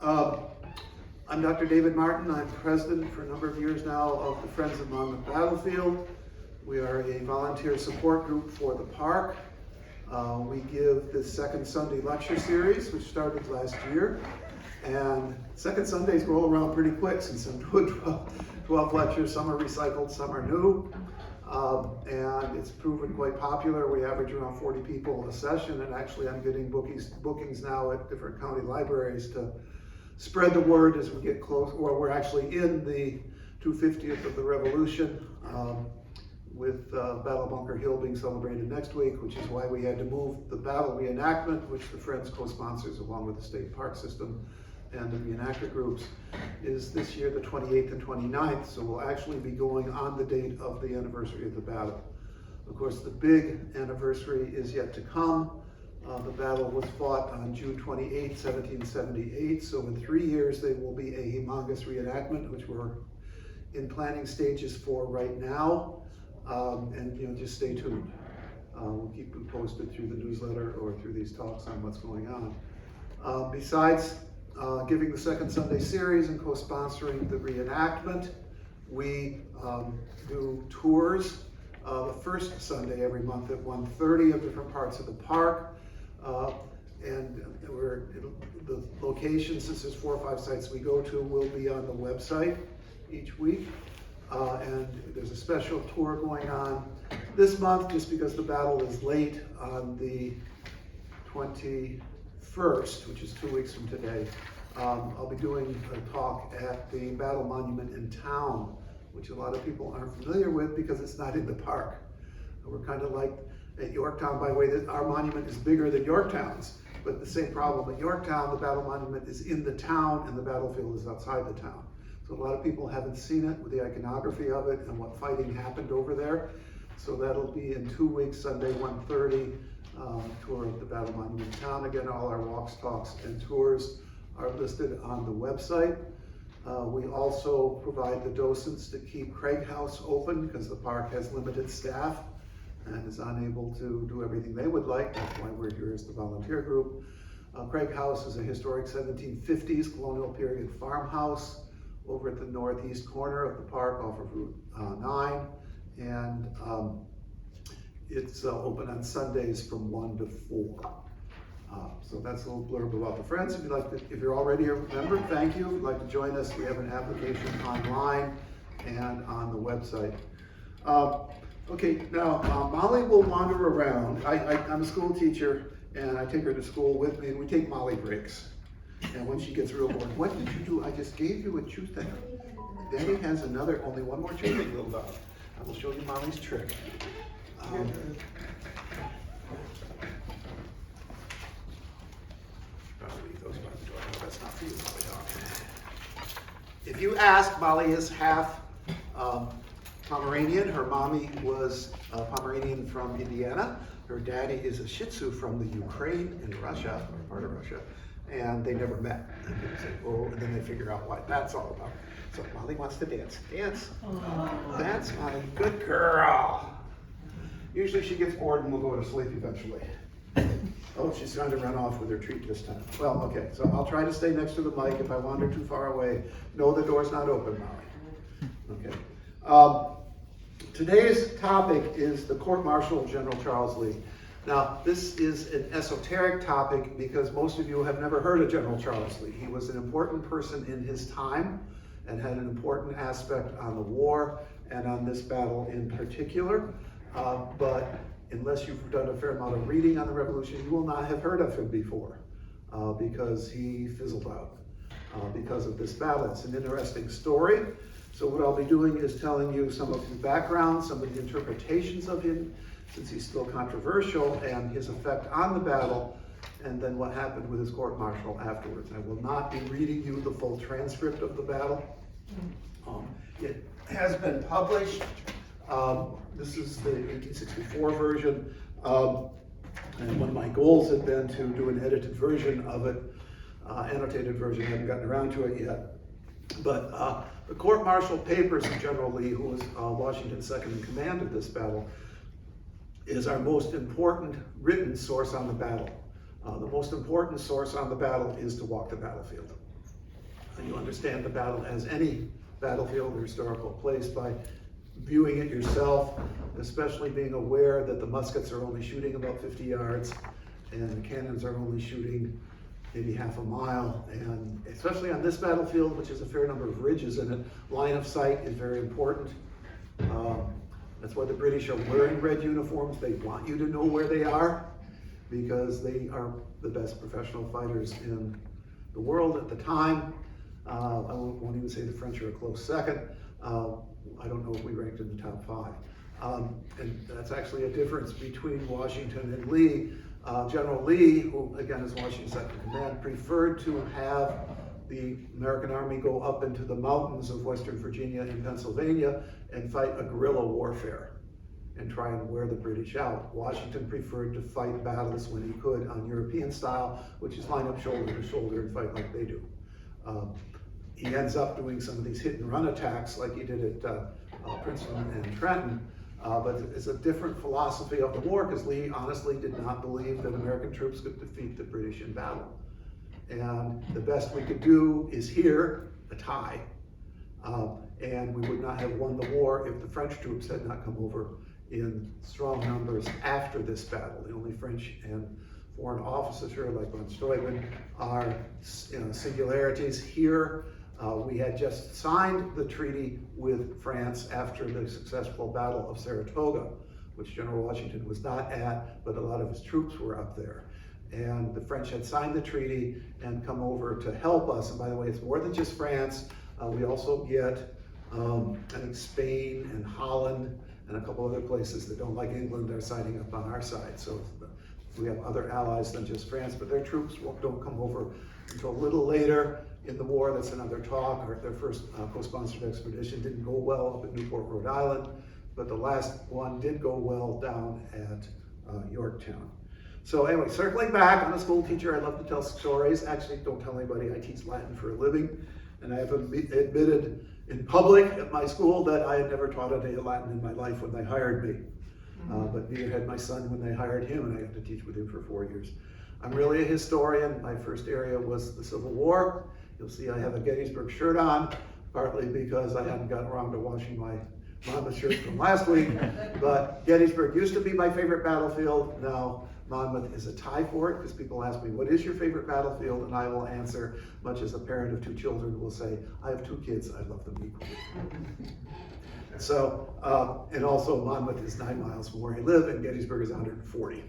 Uh, I'm Dr. David Martin. I'm president for a number of years now of the Friends of Monmouth Battlefield. We are a volunteer support group for the park. We give the second Sunday lecture series, which started last year. And second Sundays roll around pretty quick since I'm doing 12 lectures. Some are recycled, some are new. And it's proven quite popular. We average around 40 people a session, and actually I'm getting bookings now at different county libraries to spread the word as we get close. Well, we're actually in the 250th of the Revolution, with Battle of Bunker Hill being celebrated next week, which is why we had to move the battle reenactment, which the Friends co-sponsors along with the state park system and the reenactor groups, is this year the 28th and 29th, so we'll actually be going on the date of the anniversary of the battle. Of course, the big anniversary is yet to come. The battle was fought on June 28, 1778, so in 3 years there will be a humongous reenactment, which we're in planning stages for right now. And just stay tuned. We'll keep you posted through the newsletter or through these talks on what's going on. Besides giving the second Sunday series and co-sponsoring the reenactment, we do tours the first Sunday every month at 1:30 of different parts of the park. And the locations, since there's 4 or 5 sites we go to, will be on the website each week. And there's a special tour going on this month, just because the battle is late, on the 21st, which is 2 weeks from today. I'll be doing a talk at the Battle Monument in town, which a lot of people aren't familiar with because it's not in the park. We're kind of like at Yorktown, by the way, that our monument is bigger than Yorktown's, but the same problem at Yorktown, the battle monument is in the town and the battlefield is outside the town. So a lot of people haven't seen it with the iconography of it and what fighting happened over there. So that'll be in 2 weeks, Sunday 1:30, tour of the Battle Monument in town. Again, all our walks, talks, and tours are listed on the website. We also provide the docents to keep Craig House open because the park has limited staff and is unable to do everything they would like. That's why we're here as the volunteer group. Craig House is a historic 1750s colonial period farmhouse over at the northeast corner of the park off of Route 9. And it's open on Sundays from 1 to 4. So that's a little blurb about the Friends. If you're already a member, thank you. If you'd like to join us, we have an application online and on the website. Okay, now Molly will wander around. I'm a school teacher, and I take her to school with me, and we take Molly breaks. And when she gets real bored, what did you do? I just gave you a chew thing. Daddy has only one more chew thing, little dog. I will show you Molly's trick. That's not for you, Molly dog. If you ask, Molly is half Pomeranian. Her mommy was a Pomeranian from Indiana. Her daddy is a Shih Tzu from the Ukraine in Russia, or part of Russia. And they never met. And people say, oh, and then they figure out what that's all about. So Molly wants to dance. Dance. Oh. That's my good girl. Usually she gets bored and will go to sleep eventually. Oh, she's trying to run off with her treat this time. Well, okay, so I'll try to stay next to the mic. If I wander too far away, no, the door's not open, Molly. Okay. Today's topic is the court-martial of General Charles Lee. Now, this is an esoteric topic because most of you have never heard of General Charles Lee. He was an important person in his time and had an important aspect on the war and on this battle in particular. But unless you've done a fair amount of reading on the Revolution, you will not have heard of him before because he fizzled out because of this battle. It's an interesting story. So what I'll be doing is telling you some of the background, some of the interpretations of him, since he's still controversial, and his effect on the battle, and then what happened with his court-martial afterwards. I will not be reading you the full transcript of the battle. It has been published. This is the 1864 version, and one of my goals had been to do an edited version of it, annotated version. I haven't gotten around to it yet. But the court-martial papers of General Lee, who was Washington's second in command of this battle, is our most important written source on the battle. The most important source on the battle is To Walk the Battlefield. you understand the battle as any battlefield or historical place by viewing it yourself, especially being aware that the muskets are only shooting about 50 yards and the cannons are only shooting maybe half a mile. And especially on this battlefield, which has a fair number of ridges in it, line of sight is very important. That's why the British are wearing red uniforms. They want you to know where they are because they are the best professional fighters in the world at the time. I won't even say the French are a close second. I don't know if we ranked in the top 5. And that's actually a difference between Washington and Lee. General Lee, who again is Washington's second in command, preferred to have the American army go up into the mountains of Western Virginia and Pennsylvania and fight a guerrilla warfare and try and wear the British out. Washington preferred to fight battles when he could on European style, which is line up shoulder to shoulder and fight like they do. He ends up doing some of these hit and run attacks like he did at Princeton and Trenton, but it's a different philosophy of the war because Lee honestly did not believe that American troops could defeat the British in battle. And the best we could do is here, a tie, and we would not have won the war if the French troops had not come over in strong numbers after this battle. The only French and foreign officers here, like von Steuben, are singularities. Here, we had just signed the treaty with France after the successful Battle of Saratoga, which General Washington was not at, but a lot of his troops were up there. And the French had signed the treaty and come over to help us. And by the way, it's more than just France. We also get, I think, Spain and Holland and a couple other places that don't like England are signing up on our side. So we have other allies than just France, but their troops don't come over until a little later in the war. That's another talk. Their first co-sponsored expedition didn't go well up at Newport, Rhode Island, but the last one did go well down at Yorktown. So anyway, circling back, I'm a school teacher. I love to tell stories. Actually, don't tell anybody I teach Latin for a living. And I have admitted in public at my school that I had never taught a day of Latin in my life when they hired me. But neither had my son when they hired him, and I got to teach with him for 4 years. I'm really a historian. My first area was the Civil War. You'll see I have a Gettysburg shirt on, partly because I hadn't gotten around to washing my Monmouth shirt from last week. But Gettysburg used to be my favorite battlefield. Now Monmouth is a tie for it, because people ask me, what is your favorite battlefield? And I will answer, much as a parent of 2 children will say, I have 2 kids, I love them equally. So, and also Monmouth is 9 miles from where I live, and Gettysburg is 140.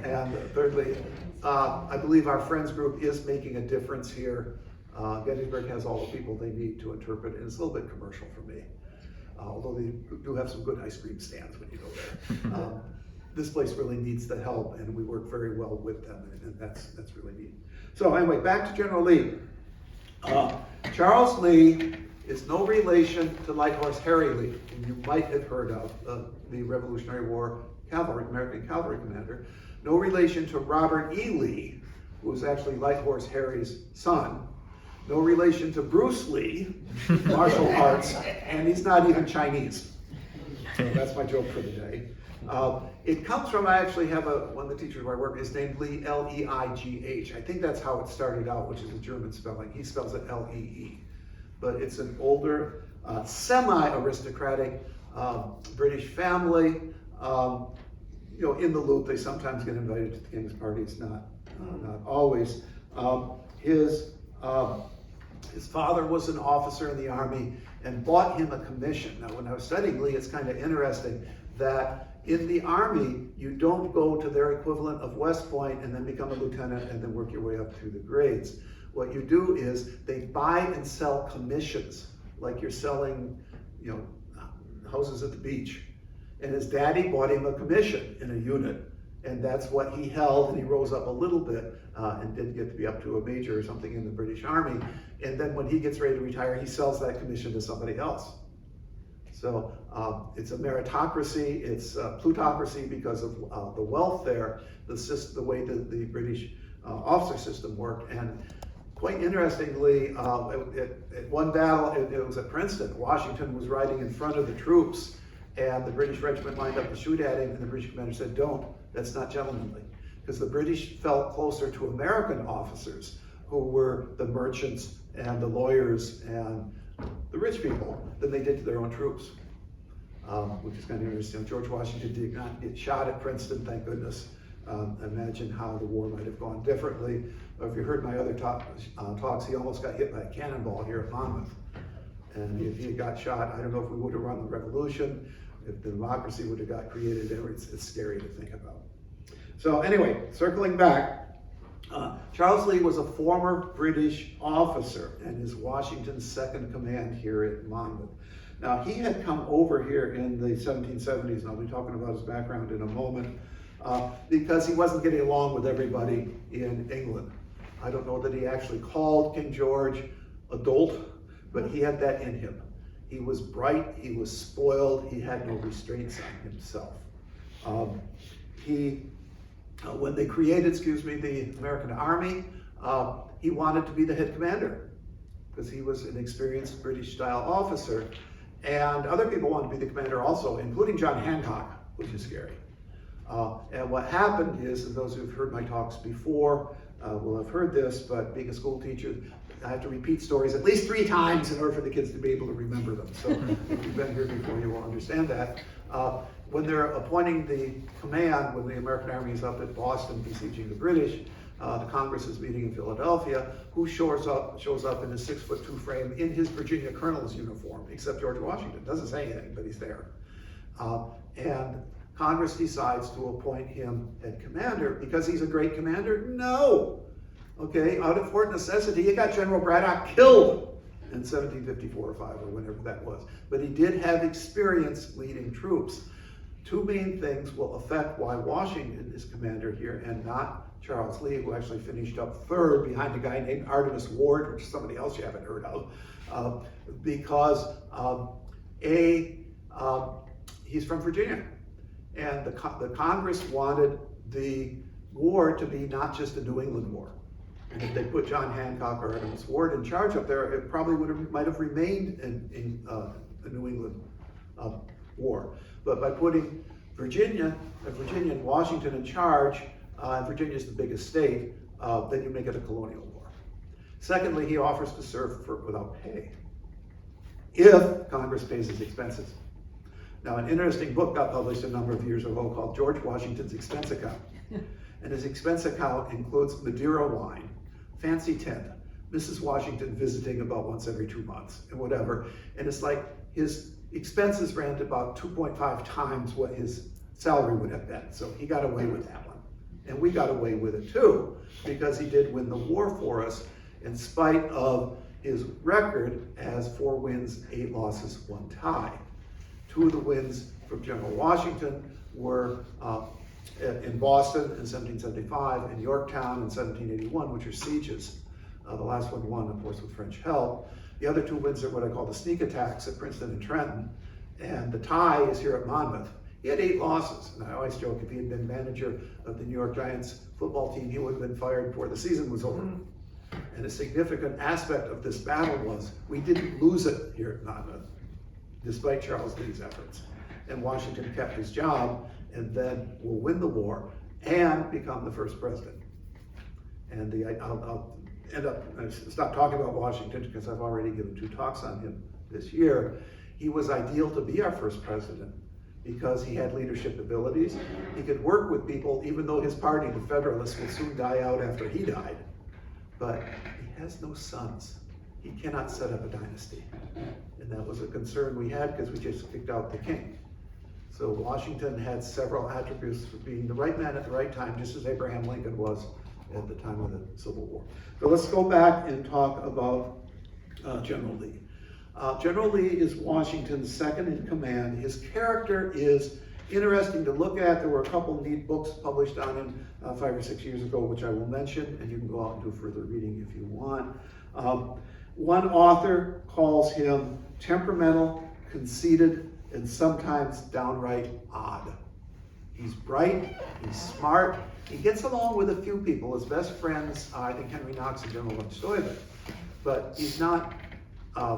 And thirdly, I believe our friends group is making a difference here. Gettysburg has all the people they need to interpret, and it's a little bit commercial for me. Although they do have some good ice cream stands when you go there. This place really needs the help, and we work very well with them, and that's really neat. So anyway, back to General Lee. Charles Lee is no relation to Light Horse Harry Lee, whom you might have heard of, the Revolutionary War cavalry, American cavalry commander. No relation to Robert E. Lee, who was actually Light Horse Harry's son. No relation to Bruce Lee, martial arts, and he's not even Chinese. So that's my joke for the day. It comes from, I actually have one of the teachers where I work is named Lee, L-E-I-G-H. I think that's how it started out, which is a German spelling. He spells it L-E-E. But it's an older, semi-aristocratic British family. In the loop, they sometimes get invited to the king's parties, not always. His father was an officer in the army and bought him a commission. Now, when I was studying Lee, it's kind of interesting that in the army, you don't go to their equivalent of West Point and then become a lieutenant and then work your way up through the grades. What you do is they buy and sell commissions, like you're selling, houses at the beach. And his daddy bought him a commission in a unit, and that's what he held, and he rose up a little bit and did get to be up to a major or something in the British Army. And then when he gets ready to retire, he sells that commission to somebody else. So it's a meritocracy, it's a plutocracy because of the wealth there, the way that the British officer system worked. And quite interestingly, at one battle, it was at Princeton, Washington was riding in front of the troops, and the British regiment lined up to shoot at him, and the British commander said, don't, that's not gentlemanly. Because the British felt closer to American officers who were the merchants and the lawyers and the rich people, than they did to their own troops, which is kind of interesting. George Washington did not get shot at Princeton, thank goodness. Imagine how the war might have gone differently. If you heard my other talks, he almost got hit by a cannonball here at Monmouth. And if he had got shot, I don't know if we would have run the revolution, if the democracy would have got created. It's scary to think about. So anyway, circling back, Charles Lee was a former British officer and is Washington's second command here at Monmouth. Now, he had come over here in the 1770s, and I'll be talking about his background in a moment, because he wasn't getting along with everybody in England. I don't know that he actually called King George a dolt, but he had that in him. He was bright, he was spoiled, he had no restraints on himself. When they created, the American Army, he wanted to be the head commander because he was an experienced British-style officer. And other people wanted to be the commander also, including John Hancock, which is scary. And what happened is, and those who've heard my talks before will have heard this, but being a school teacher, I have to repeat stories at least 3 times in order for the kids to be able to remember them. So if you've been here before, you will understand that. When they're appointing the command, when the American Army is up at Boston besieging the British, the Congress is meeting in Philadelphia, who shows up in a 6'2" frame in his Virginia colonel's uniform, except George Washington. Doesn't say anything, but he's there. And Congress decides to appoint him head commander because he's a great commander? No. Okay, out of Fort necessity, he got General Braddock killed in 1754 or 5 or whenever that was. But he did have experience leading troops. 2 main things will affect why Washington is commander here and not Charles Lee, who actually finished up 3rd behind a guy named Artemus Ward, which is somebody else you haven't heard of, because he's from Virginia. And the Congress wanted the war to be not just a New England war. And if they put John Hancock or Artemus Ward in charge up there, it probably might have remained in a New England war. But by putting Virginia and Washington in charge, and Virginia's the biggest state, then you make it a colonial war. Secondly, he offers to serve without pay, if Congress pays his expenses. Now, an interesting book got published a number of years ago called George Washington's Expense Account. And his expense account includes Madeira wine, fancy tent, Mrs. Washington visiting about once every 2 months, and whatever. And it's like his expenses ran to about 2.5 times what his salary would have been. So he got away with that one. And we got away with it too, because he did win the war for us in spite of his record as 4 wins, 8 losses, 1 tie. 2 of the wins from General Washington were in Boston in 1775 and Yorktown in 1781, which are sieges. The last one won, of course, with French help. The other 2 wins are what I call the sneak attacks at Princeton and Trenton. And the tie is here at Monmouth. He had 8 losses. And I always joke, if he had been manager of the New York Giants football team, he would have been fired before the season was over. And a significant aspect of this battle was we didn't lose it here at Monmouth, despite Charles Lee's efforts. And Washington kept his job and then will win the war and become the first president. And I'll stop talking about Washington because I've already given 2 talks on him this year. He was ideal to be our first president because he had leadership abilities. He could work with people, even though his party, the Federalists, will soon die out after he died. But he has no sons. He cannot set up a dynasty. And that was a concern we had because we just kicked out the king. So Washington had several attributes for being the right man at the right time, just as Abraham Lincoln was at the time of the Civil War. So let's go back and talk about General Lee. General Lee is Washington's second in command. His character is interesting to look at. There were a couple neat books published on him 5 or 6 years ago, which I will mention, and you can go out and do further reading if you want. One author calls him temperamental, conceited, and sometimes downright odd. He's bright, he's smart, he gets along with a few people. His best friends, I think Henry Knox and General Stuyvesant, but he's not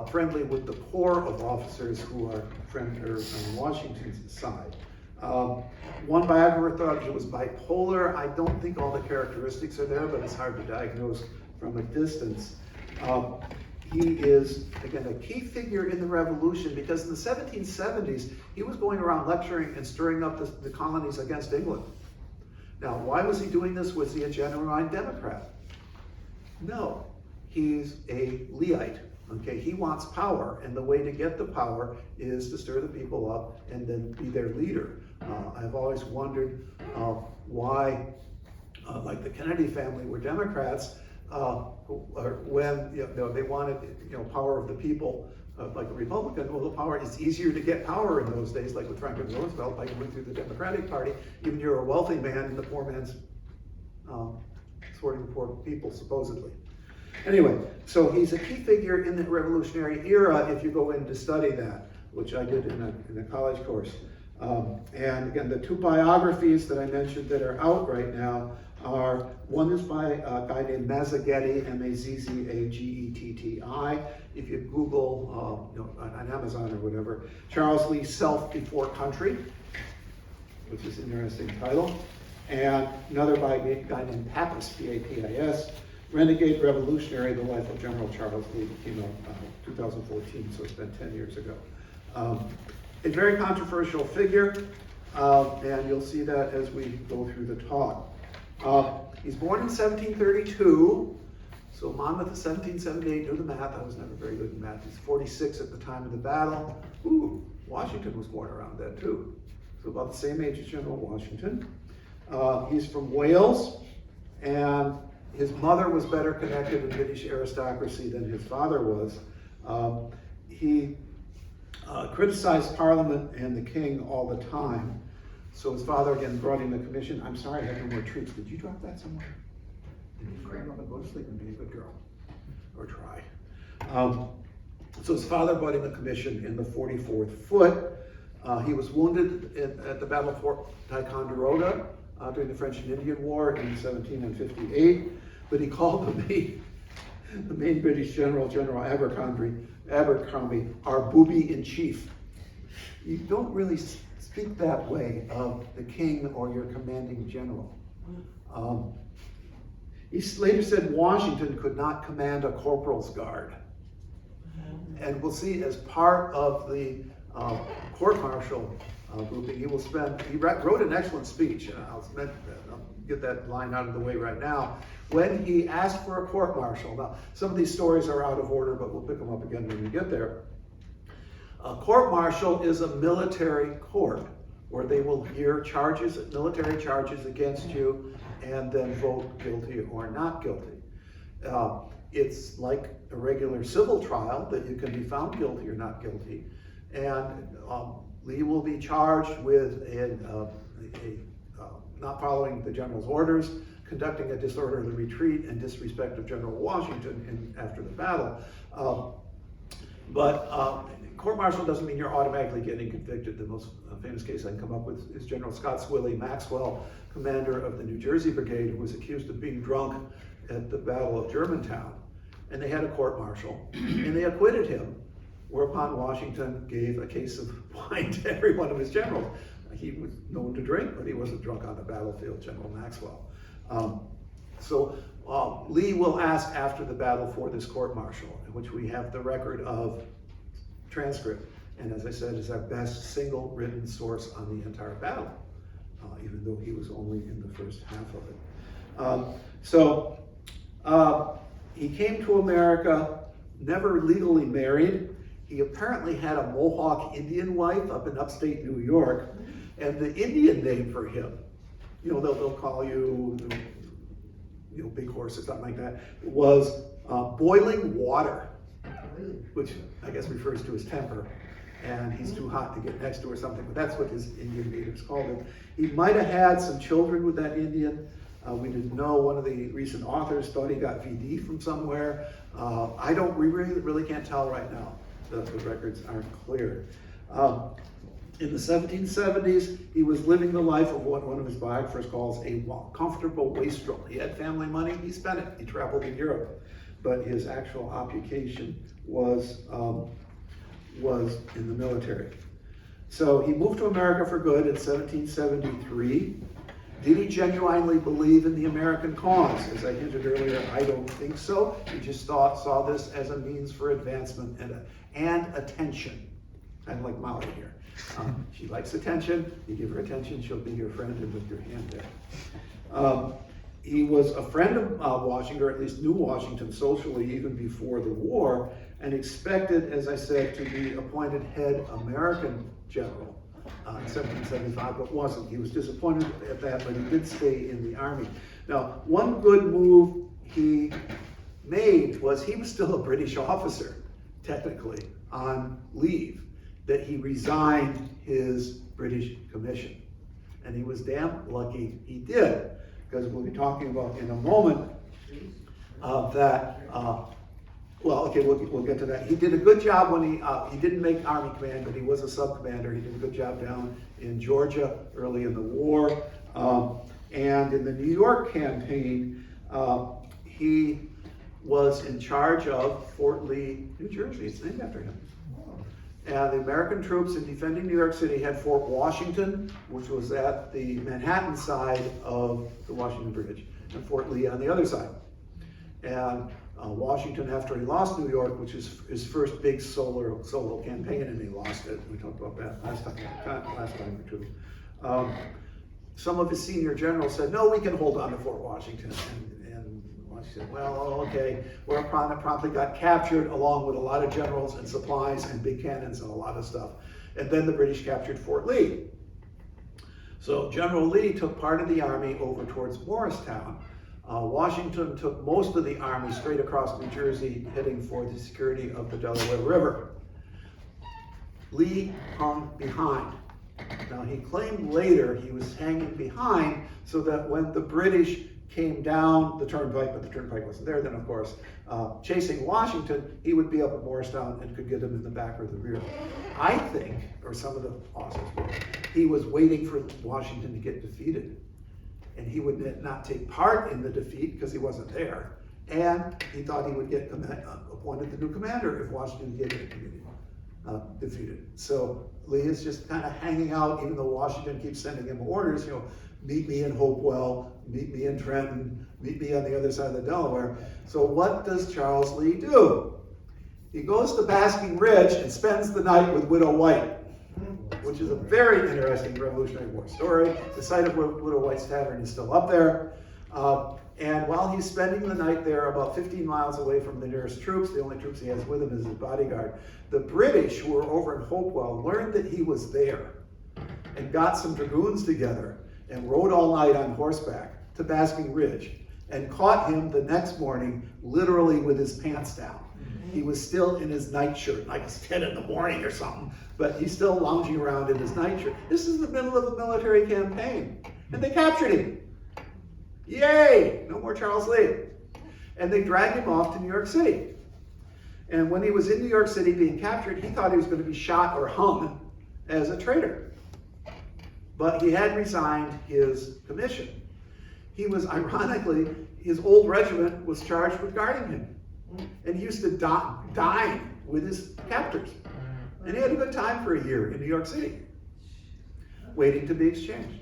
friendly with the core of officers who are on Washington's side. One biographer thought he was bipolar. I don't think all the characteristics are there, but it's hard to diagnose from a distance. He is, again, a key figure in the revolution because in the 1770s, he was going around lecturing and stirring up the colonies against England. Now, why was he doing this? Was he a genuine Democrat? No, he's a Leite. Okay, he wants power, and the way to get the power is to stir the people up and then be their leader. I've always wondered why, like the Kennedy family were Democrats, when they wanted power of the people, like a Republican. Well, the power is easier to get power in those days, like with Franklin Roosevelt, by going through the Democratic Party. Even you're a wealthy man, and the poor man's sorting the poor people, supposedly. Anyway, so he's a key figure in the Revolutionary era if you go in to study that, which I did in a college course. And again, the two biographies that I mentioned that are out right now are, one is by a guy named Mazzagetti, M-A-Z-Z-A-G-E-T-T-I. If you Google, on Amazon or whatever, Charles Lee Self Before Country, which is an interesting title. And another by a guy named Pappas, P-A-P-I-S, Renegade Revolutionary, The Life of General Charles Lee, came out 2014, so it's been 10 years ago. A very controversial figure, and you'll see that as we go through the talk. He's born in 1732, so Monmouth is 1778, do the math, I was never very good in math. He's 46 at the time of the battle. Ooh, Washington was born around then too. So about the same age as General Washington. He's from Wales, and his mother was better connected in British aristocracy than his father was. He criticized Parliament and the king all the time. So his father again brought him a commission. I'm sorry, I have no more treats. Did you drop that somewhere? Did you grab up and go to sleep and be a good girl? Or try. So his father brought him a commission in the 44th Foot. He was wounded at the Battle of Fort Ticonderoga during the French and Indian War in 1758. But he called the main British general, General Abercrombie, our booby in chief. You don't really speak that way of the king or your commanding general. He later said Washington could not command a corporal's guard. And we'll see as part of the court-martial grouping, he wrote an excellent speech, and I'll get that line out of the way right now, when he asked for a court-martial. Now, some of these stories are out of order, but we'll pick them up again when we get there. A court-martial is a military court where they will hear military charges against you, and then vote guilty or not guilty. It's like a regular civil trial that you can be found guilty or not guilty. And Lee will be charged with not following the general's orders, conducting a disorderly retreat, and disrespect of General Washington after the battle. But court-martial doesn't mean you're automatically getting convicted. The most famous case I can come up with is General Scott Swilly Maxwell, commander of the New Jersey Brigade, who was accused of being drunk at the Battle of Germantown. And they had a court-martial, and they acquitted him, whereupon Washington gave a case of wine to every one of his generals. He was known to drink, but he wasn't drunk on the battlefield, General Maxwell. Lee will ask after the battle for this court-martial, in which we have the record of transcript, and as I said, is our best single written source on the entire battle, even though he was only in the first half of it. He came to America, never legally married. He apparently had a Mohawk Indian wife up in upstate New York, and the Indian name for him, they'll call you, Big Horse or something like that, was Boiling Water, which I guess refers to his temper, and he's too hot to get next to or something, but that's what his Indian natives called him. He might have had some children with that Indian. We didn't know. One of the recent authors thought he got VD from somewhere. We really can't tell right now. The records aren't clear. In the 1770s, he was living the life of what one of his biographers calls a comfortable wastrel. He had family money, he spent it. He traveled in Europe, but his actual occupation was in the military. So he moved to America for good in 1773, Did he genuinely believe in the American cause? As I hinted earlier, I don't think so. He just saw this as a means for advancement and attention. Kind of like Molly here. She likes attention. You give her attention, she'll be your friend, and with your hand there. He was a friend of Washington, or at least knew Washington socially even before the war, and expected, as I said, to be appointed head American general in 1775, but wasn't. He was disappointed at that, but he did stay in the army. Now, one good move he made was he was still a British officer, technically, on leave, that he resigned his British commission. And he was damn lucky he did, because we'll be talking about in a moment we'll get to that. He did a good job when he didn't make Army command, but he was a sub-commander. He did a good job down in Georgia early in the war. And in the New York campaign, he was in charge of Fort Lee, New Jersey. It's named after him. And the American troops in defending New York City had Fort Washington, which was at the Manhattan side of the Washington Bridge, and Fort Lee on the other side. And Washington, after he lost New York, which is his first big solo campaign, and he lost it. We talked about that last time or two. Some of his senior generals said, no, we can hold on to Fort Washington. And Washington said, well, okay. Well, promptly got captured along with a lot of generals and supplies and big cannons and a lot of stuff. And then the British captured Fort Lee. So General Lee took part of the army over towards Morristown. Washington took most of the army straight across New Jersey, heading for the security of the Delaware River. Lee hung behind. Now, he claimed later he was hanging behind so that when the British came down the turnpike, but the turnpike wasn't there then, of course, chasing Washington, he would be up at Morristown and could get them in the back or the rear. I think, or some of the officers were, he was waiting for Washington to get defeated. And he would not take part in the defeat because he wasn't there. And he thought he would get appointed the new commander if Washington get defeated. So Lee is just kind of hanging out, even though Washington keeps sending him orders, meet me in Hopewell, meet me in Trenton, meet me on the other side of the Delaware. So what does Charles Lee do? He goes to Basking Ridge and spends the night with Widow White, which is a very interesting Revolutionary War story. The site of Widow White's Tavern is still up there. And while he's spending the night there, about 15 miles away from the nearest troops, the only troops he has with him is his bodyguard, the British, who were over in Hopewell, learned that he was there and got some dragoons together and rode all night on horseback to Basking Ridge and caught him the next morning, literally with his pants down. He was still in his nightshirt, like it's 10 in the morning or something, but he's still lounging around in his nightshirt. This is the middle of a military campaign, and they captured him. Yay! No more Charles Lee. And they dragged him off to New York City. And when he was in New York City being captured, he thought he was going to be shot or hung as a traitor. But he had resigned his commission. He was, ironically, his old regiment was charged with guarding him. And he used to dine with his captors. And he had a good time for a year in New York City, waiting to be exchanged.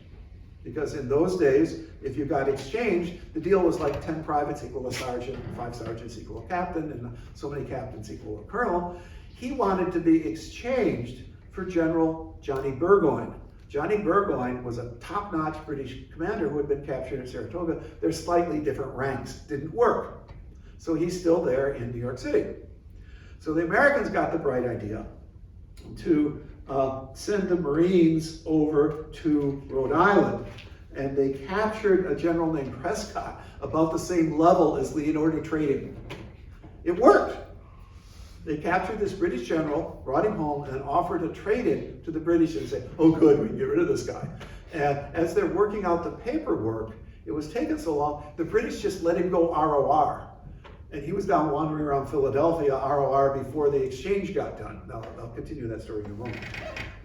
Because in those days, if you got exchanged, the deal was like 10 privates equal a sergeant, 5 sergeants equal a captain, and so many captains equal a colonel. He wanted to be exchanged for General Johnny Burgoyne. Johnny Burgoyne was a top-notch British commander who had been captured at Saratoga. They're slightly different ranks. Didn't work. So he's still there in New York City. So the Americans got the bright idea to send the Marines over to Rhode Island, and they captured a general named Prescott, about the same level as Lee, in order to trade him. It worked. They captured this British general, brought him home, and offered to trade him to the British and say, oh good, we can get rid of this guy. And as they're working out the paperwork, it was taking so long, the British just let him go ROR. And he was down wandering around Philadelphia, ROR, before the exchange got done. Now, I'll continue that story in a moment.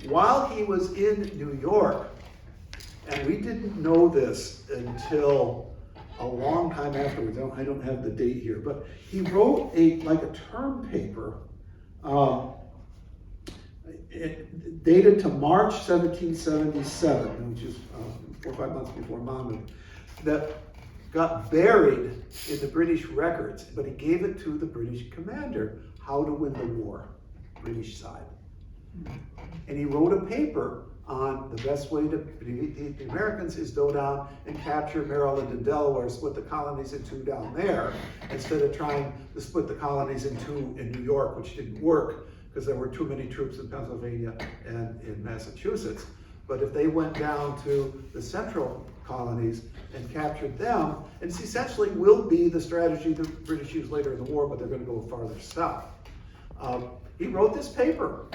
While he was in New York, and we didn't know this until a long time afterwards, I don't have the date here, but he wrote a term paper dated to March 1777, which is 4 or 5 months before Monmouth, that got buried in the British records, but he gave it to the British commander, how to win the war, British side. And he wrote a paper on the best way to defeat the Americans is go down and capture Maryland and Delaware, split the colonies in two down there, instead of trying to split the colonies in two in New York, which didn't work because there were too many troops in Pennsylvania and in Massachusetts. But if they went down to the central colonies and captured them, and this essentially will be the strategy the British use later in the war, but they're going to go farther south. He wrote this paper,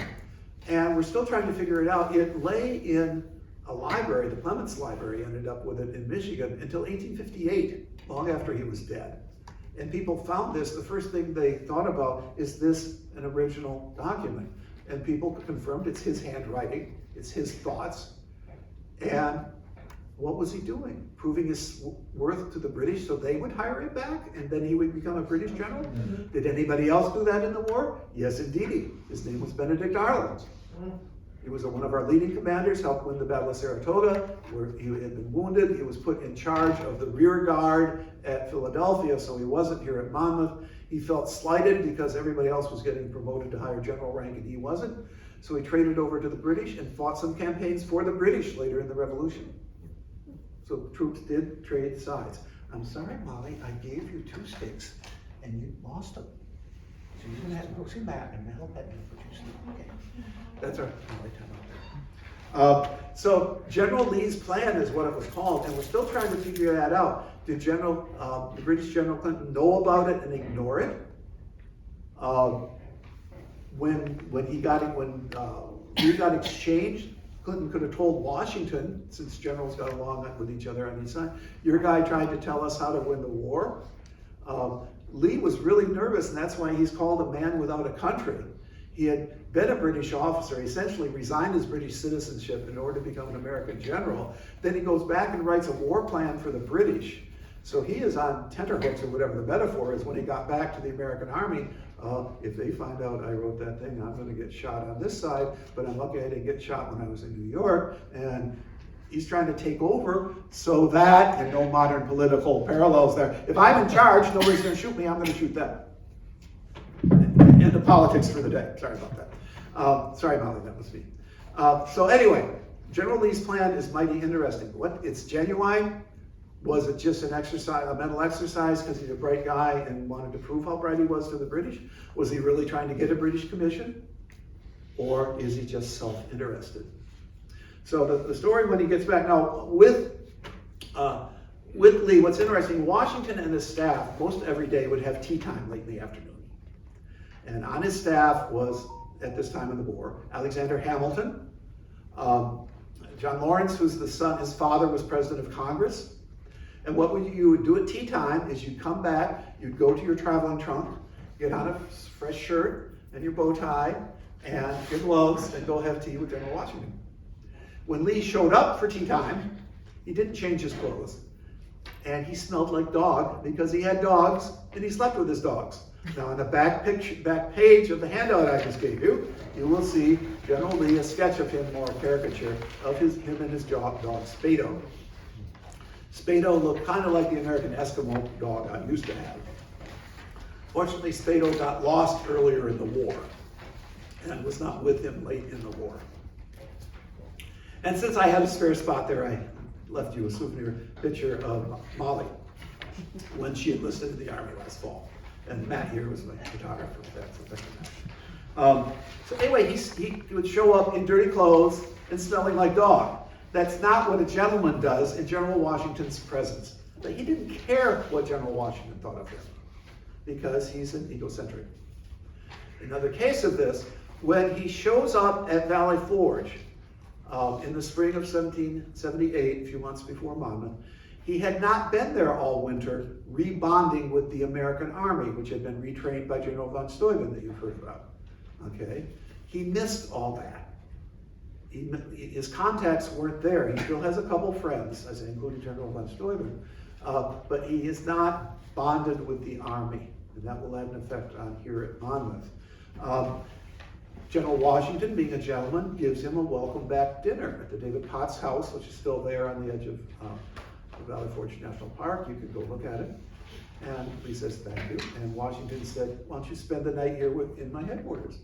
and we're still trying to figure it out. It lay in a library, the Clements Library ended up with it in Michigan until 1858, long after he was dead. And people found this, the first thing they thought about, is this an original document? And people confirmed it's his handwriting, it's his thoughts. And what was he doing? Proving his worth to the British so they would hire him back and then he would become a British general? Mm-hmm. Did anybody else do that in the war? Yes, indeed. His name was Benedict Arnold. He was one of our leading commanders, helped win the Battle of Saratoga, where he had been wounded. He was put in charge of the rear guard at Philadelphia, so he wasn't here at Monmouth. He felt slighted because everybody else was getting promoted to higher general rank and he wasn't. So he traded over to the British and fought some campaigns for the British later in the Revolution. So troops did trade sides. I'm sorry, Molly, I gave you 2 sticks and you lost them. So you're gonna have to go see Matt and Matt will bet you for 2 sticks. Okay. That's our Molly time out there. So General Lee's plan is what it was called, and we're still trying to figure that out. Did the British General Clinton know about it and ignore it? When Lee got exchanged, Clinton could have told Washington, since generals got along with each other on each side, your guy tried to tell us how to win the war. Lee was really nervous, and that's why he's called a man without a country. He had been a British officer, he essentially resigned his British citizenship in order to become an American general. Then he goes back and writes a war plan for the British. So he is on tenterhooks, or whatever the metaphor is, when he got back to the American Army. If they find out I wrote that thing, I'm going to get shot on this side, but I'm lucky I didn't get shot when I was in New York. And he's trying to take over so that, and no modern political parallels there, if I'm in charge, nobody's going to shoot me, I'm going to shoot them. End of politics for the day. Sorry about that. Sorry, Molly, that was me. So anyway, General Lee's plan is mighty interesting. It's genuine. Was it just an exercise, a mental exercise, because he's a bright guy and wanted to prove how bright he was to the British? Was he really trying to get a British commission? Or is he just self-interested? So the story when he gets back, now with Lee, what's interesting, Washington and his staff, most every day would have tea time late in the afternoon. And on his staff was, at this time of the war, Alexander Hamilton, John Lawrence, who's the son, his father was president of Congress. And what you would do at tea time is you'd come back, you'd go to your traveling trunk, get on a fresh shirt and your bow tie and your gloves and go have tea with General Washington. When Lee showed up for tea time, he didn't change his clothes. And he smelled like dog because he had dogs and he slept with his dogs. Now on the back page of the handout I just gave you, you will see General Lee, a sketch of him, more a caricature of him and his dog Spado. Spado looked kind of like the American Eskimo dog I used to have. Fortunately, Spado got lost earlier in the war and was not with him late in the war. And since I had a spare spot there, I left you a souvenir picture of Molly when she enlisted in the Army last fall. And Matt here was my photographer. So anyway, he would show up in dirty clothes and smelling like dog. That's not what a gentleman does in General Washington's presence. But he didn't care what General Washington thought of him because he's an egocentric. Another case of this, when he shows up at Valley Forge in the spring of 1778, a few months before Monmouth, he had not been there all winter rebonding with the American Army, which had been retrained by General von Steuben that you've heard about. Okay, he missed all that. His contacts weren't there. He still has a couple friends, as including General von Steuben, but he is not bonded with the Army, and that will have an effect on here at Monmouth. General Washington, being a gentleman, gives him a welcome back dinner at the David Potts house, which is still there on the edge of the Valley Forge National Park. You can go look at it. And Lee says, thank you. And Washington said, why don't you spend the night here in my headquarters?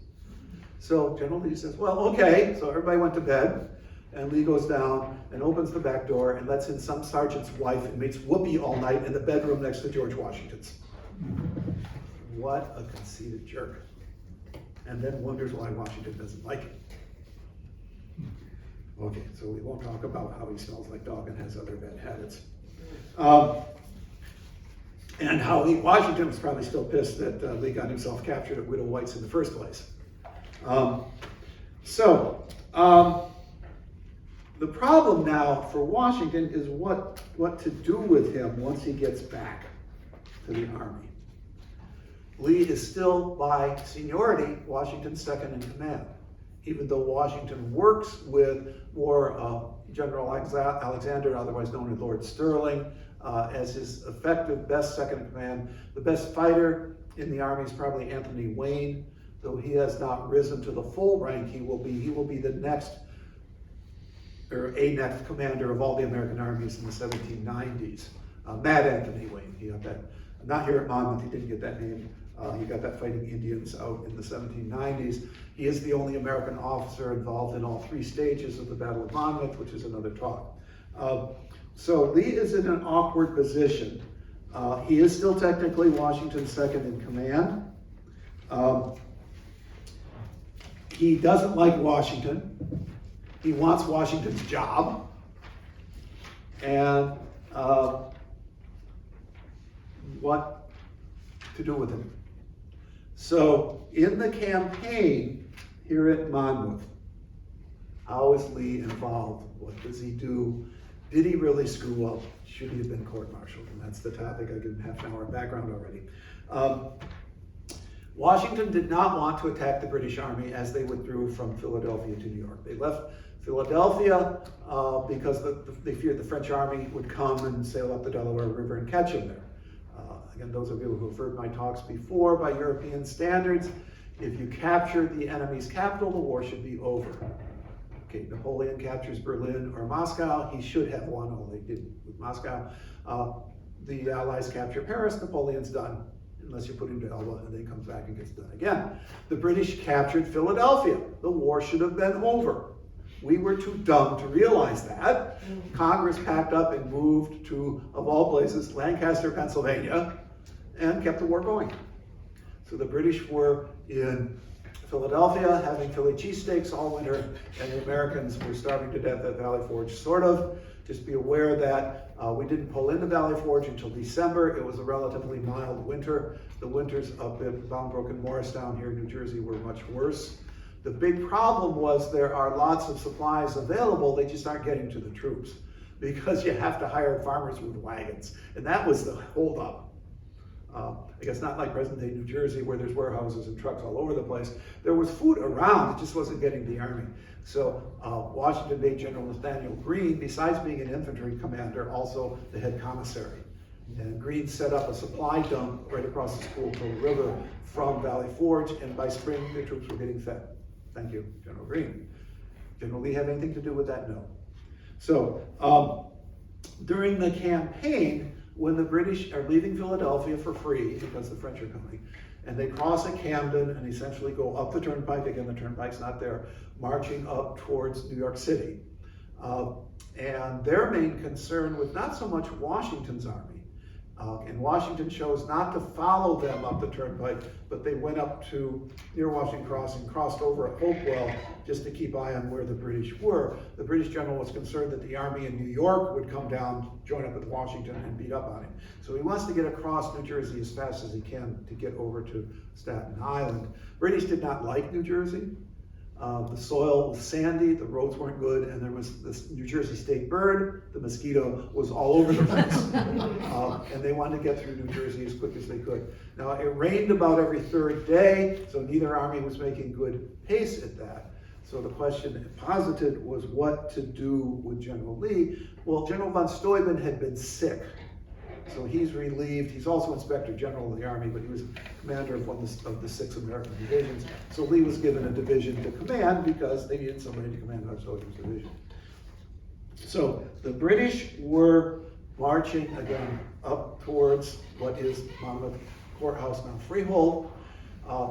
So General Lee says, well, okay. So everybody went to bed. And Lee goes down and opens the back door and lets in some sergeant's wife and makes whoopee all night in the bedroom next to George Washington's. What a conceited jerk. And then wonders why Washington doesn't like it. Okay, so we won't talk about how he smells like dog and has other bad habits. And how Washington was probably still pissed that Lee got himself captured at Widow White's in the first place. The problem now for Washington is what to do with him once he gets back to the army. Lee is still, by seniority, Washington's second in command. Even though Washington works with more General Alexander, otherwise known as Lord Sterling, as his effective best second in command. The best fighter in the army is probably Anthony Wayne, though he has not risen to the full rank. He will be the next, or a next commander of all the American armies in the 1790s. Mad Anthony Wayne, he got that, not here at Monmouth, he didn't get that name. He got that fighting Indians out in the 1790s. He is the only American officer involved in all three stages of the Battle of Monmouth, which is another talk. So Lee is in an awkward position. He is still technically Washington's second in command. He doesn't like Washington. He wants Washington's job. And what to do with him? So in the campaign here at Monmouth, how is Lee involved? What does he do? Did he really screw up? Should he have been court-martialed? And that's the topic. I gave him half an hour of background already. Washington did not want to attack the British Army as they withdrew from Philadelphia to New York. They left Philadelphia because they feared the French army would come and sail up the Delaware River and catch them there. Again, those of you who have heard my talks before, by European standards, if you capture the enemy's capital, the war should be over. Okay, Napoleon captures Berlin or Moscow, he should have won, although they didn't with Moscow. The Allies capture Paris, Napoleon's done, unless you put him to Elba and then he comes back and gets done again. The British captured Philadelphia. The war should have been over. We were too dumb to realize that. Congress packed up and moved to, of all places, Lancaster, Pennsylvania, and kept the war going. So the British were in Philadelphia having Philly cheesesteaks all winter, and the Americans were starving to death at Valley Forge, sort of. Just be aware that we didn't pull into Valley Forge until December. It was a relatively mild winter. The winters up at Bolingbroke and Morristown here in New Jersey were much worse. The big problem was there are lots of supplies available, they just aren't getting to the troops because you have to hire farmers with wagons. And that was the holdup. I guess not like present-day New Jersey where there's warehouses and trucks all over the place. There was food around, it just wasn't getting to the army. So Washington made General Nathaniel Greene, besides being an infantry commander, also the head commissary. And Greene set up a supply dump right across the Schuylkill River from Valley Forge, and by spring the troops were getting fed. Thank you, General Greene. General Lee have anything to do with that? No. So during the campaign, when the British are leaving Philadelphia for free, because the French are coming, and they cross at Camden and essentially go up the turnpike, again the turnpike's not there, marching up towards New York City. And their main concern was not so much Washington's army, and Washington chose not to follow them up the turnpike, but they went up to near Washington Crossing, crossed over at Hopewell just to keep eye on where the British were. The British general was concerned that the army in New York would come down, join up with Washington, and beat up on him. So he wants to get across New Jersey as fast as he can to get over to Staten Island. British did not like New Jersey. The soil was sandy, the roads weren't good, and there was this New Jersey state bird, the mosquito, was all over the place. And they wanted to get through New Jersey as quick as they could. Now, it rained about every third day, so neither army was making good pace at that. So the question posited was what to do with General Lee. Well, General von Steuben had been sick So he's relieved. He's also Inspector General of the Army, but he was commander of one of the 6 American divisions. So Lee was given a division to command because they needed somebody to command our soldiers' division. So the British were marching again up towards what is Monmouth Courthouse, now Freehold.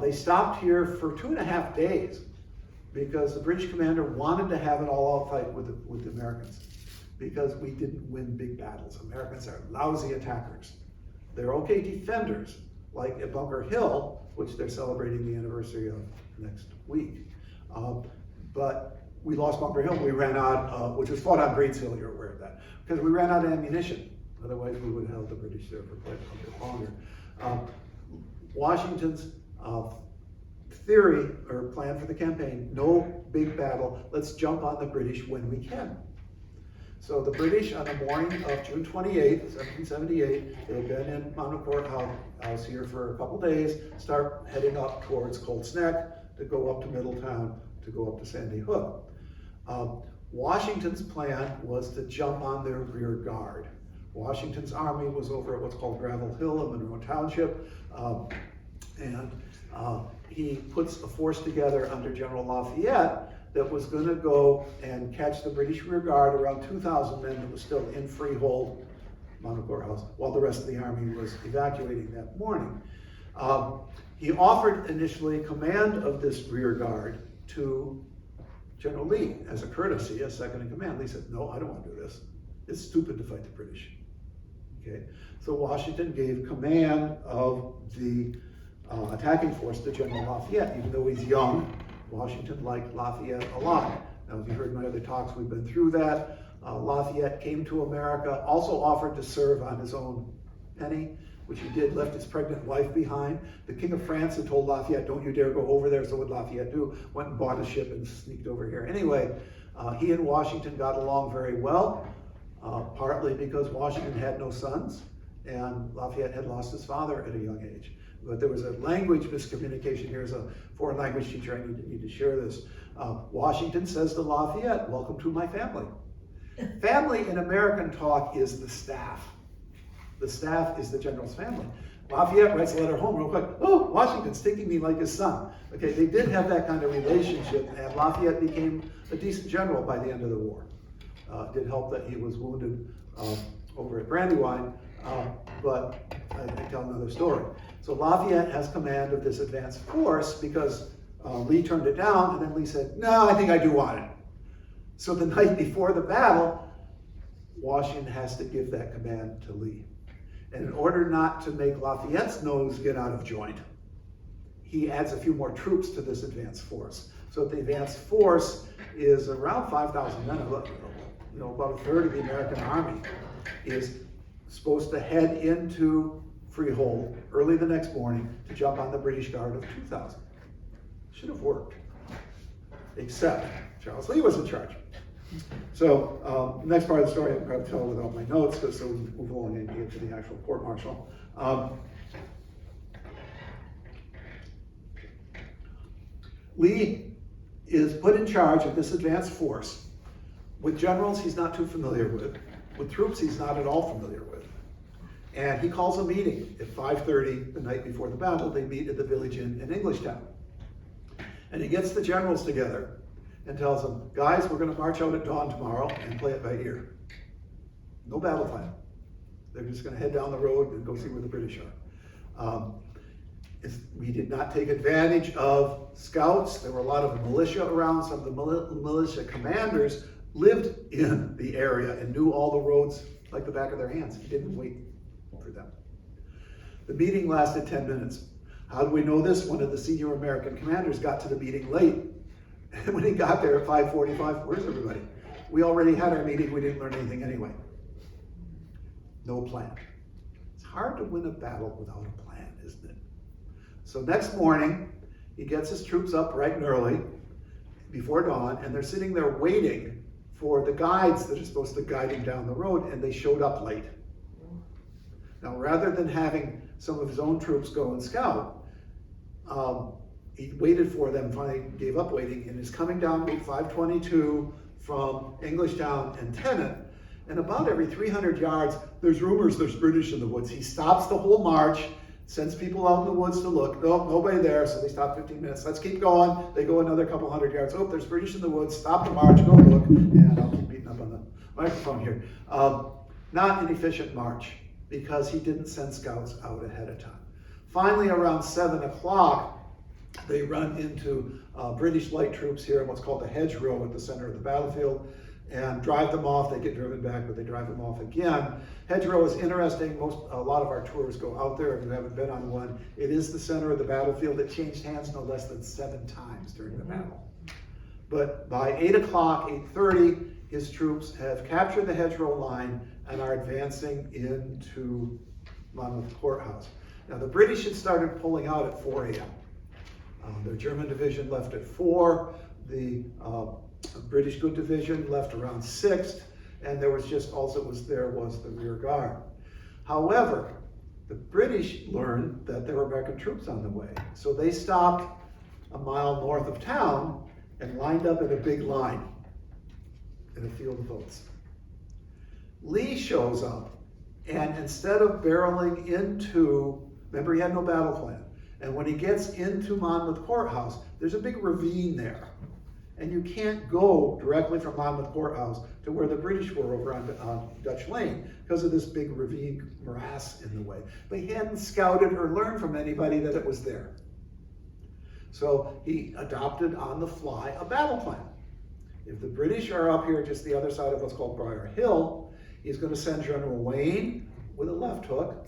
They stopped here for 2.5 days because the British commander wanted to have an all-out fight with the Americans, because we didn't win big battles. Americans are lousy attackers. They're okay defenders, like at Bunker Hill, which they're celebrating the anniversary of next week. But we lost Bunker Hill. We ran out, which was fought on Breeds Hill, you're aware of that, because we ran out of ammunition. Otherwise, we would have held the British there for quite a bit longer. Washington's theory or plan for the campaign: no big battle. Let's jump on the British when we can. So the British, on the morning of June 28, 1778, they've been in Monmouth Courthouse here for a couple days, start heading up towards Colts Neck to go up to Middletown, to go up to Sandy Hook. Washington's plan was to jump on their rear guard. Washington's army was over at what's called Gravel Hill in Monroe Township, and he puts a force together under General Lafayette that was going to go and catch the British rear guard, around 2,000 men that was still in Freehold, Monmouth Courthouse, while the rest of the army was evacuating that morning. He offered initially command of this rear guard to General Lee as a courtesy, as second in command. Lee said, "No, I don't want to do this. It's stupid to fight the British." Okay, so Washington gave command of the attacking force to General Lafayette. Even though he's young, Washington liked Lafayette a lot. Now, if you heard my other talks, we've been through that. Lafayette came to America, also offered to serve on his own penny, which he did, left his pregnant wife behind. The King of France had told Lafayette, "Don't you dare go over there," so what did Lafayette do? Went and bought a ship and sneaked over here. Anyway, he and Washington got along very well, partly because Washington had no sons, and Lafayette had lost his father at a young age. But there was a language miscommunication here. As a foreign language teacher, I need to share this. Washington says to Lafayette, "Welcome to my family." Family in American talk is the staff. The staff is the general's family. Lafayette writes a letter home real quick. "Oh, Washington's taking me like his son." Okay, they did have that kind of relationship, and Lafayette became a decent general by the end of the war. It did help that he was wounded over at Brandywine, but I tell another story. So Lafayette has command of this advanced force because Lee turned it down, and then Lee said, "No, I think I do want it." So the night before the battle, Washington has to give that command to Lee. And in order not to make Lafayette's nose get out of joint, he adds a few more troops to this advanced force. So the advanced force is around 5,000 men. About a third of the American army is supposed to head into Freehold early the next morning to jump on the British guard of 2,000. Should have worked, except Charles Lee was in charge. So next part of the story I can probably tell without my notes, so we can move along and get to the actual court-martial. Lee is put in charge of this advanced force with generals he's not too familiar with troops he's not at all familiar with. And he calls a meeting at 5:30 the night before the battle. They meet at the Village Inn in Englishtown. And he gets the generals together and tells them, "Guys, we're going to march out at dawn tomorrow and play it by ear. No battle plan. They're just going to head down the road and go see where the British are." We did not take advantage of scouts. There were a lot of militia around. Some of the militia commanders lived in the area and knew all the roads like the back of their hands. He didn't wait for them. The meeting lasted 10 minutes. How do we know this? One of the senior American commanders got to the meeting late. And when he got there at 5:45, "Where's everybody? We already had our meeting. We didn't learn anything anyway." No plan. It's hard to win a battle without a plan, isn't it? So next morning, he gets his troops up bright and early before dawn, and they're sitting there waiting for the guides that are supposed to guide him down the road, and they showed up late. Now, rather than having some of his own troops go and scout, he waited for them, finally gave up waiting, and is coming down Route 522 from Englishtown and Tennant. And about every 300 yards, there's rumors there's British in the woods. He stops the whole march, sends people out in the woods to look. Nope, nobody there, so they stop 15 minutes. Let's keep going. They go another couple hundred yards. Oh, there's British in the woods. Stop the march, go look. And I'll keep beating up on the microphone here. Not an efficient march because he didn't send scouts out ahead of time. Finally, around 7 o'clock, they run into British light troops here in what's called the hedgerow at the center of the battlefield and drive them off. They get driven back, but they drive them off again. Hedgerow is interesting. A lot of our tours go out there. If you haven't been on one, it is the center of the battlefield. It changed hands no less than 7 times during the battle. But by 8 o'clock, 8:30, his troops have captured the hedgerow line and are advancing into Monmouth Courthouse. Now, the British had started pulling out at 4 a.m. Their German division left at 4. The British Good Division left around 6, and there was just also was the rear guard. However, the British learned that there were American troops on the way, so they stopped a mile north of town and lined up in a big line in a field of oats. Lee shows up, and instead of barreling into, remember he had no battle plan, and when he gets into Monmouth Courthouse, there's a big ravine there. And you can't go directly from Monmouth Courthouse to where the British were over on Dutch Lane because of this big ravine morass in the way. But he hadn't scouted or learned from anybody that it was there. So he adopted on the fly a battle plan. If the British are up here just the other side of what's called Briar Hill, he's going to send General Wayne with a left hook.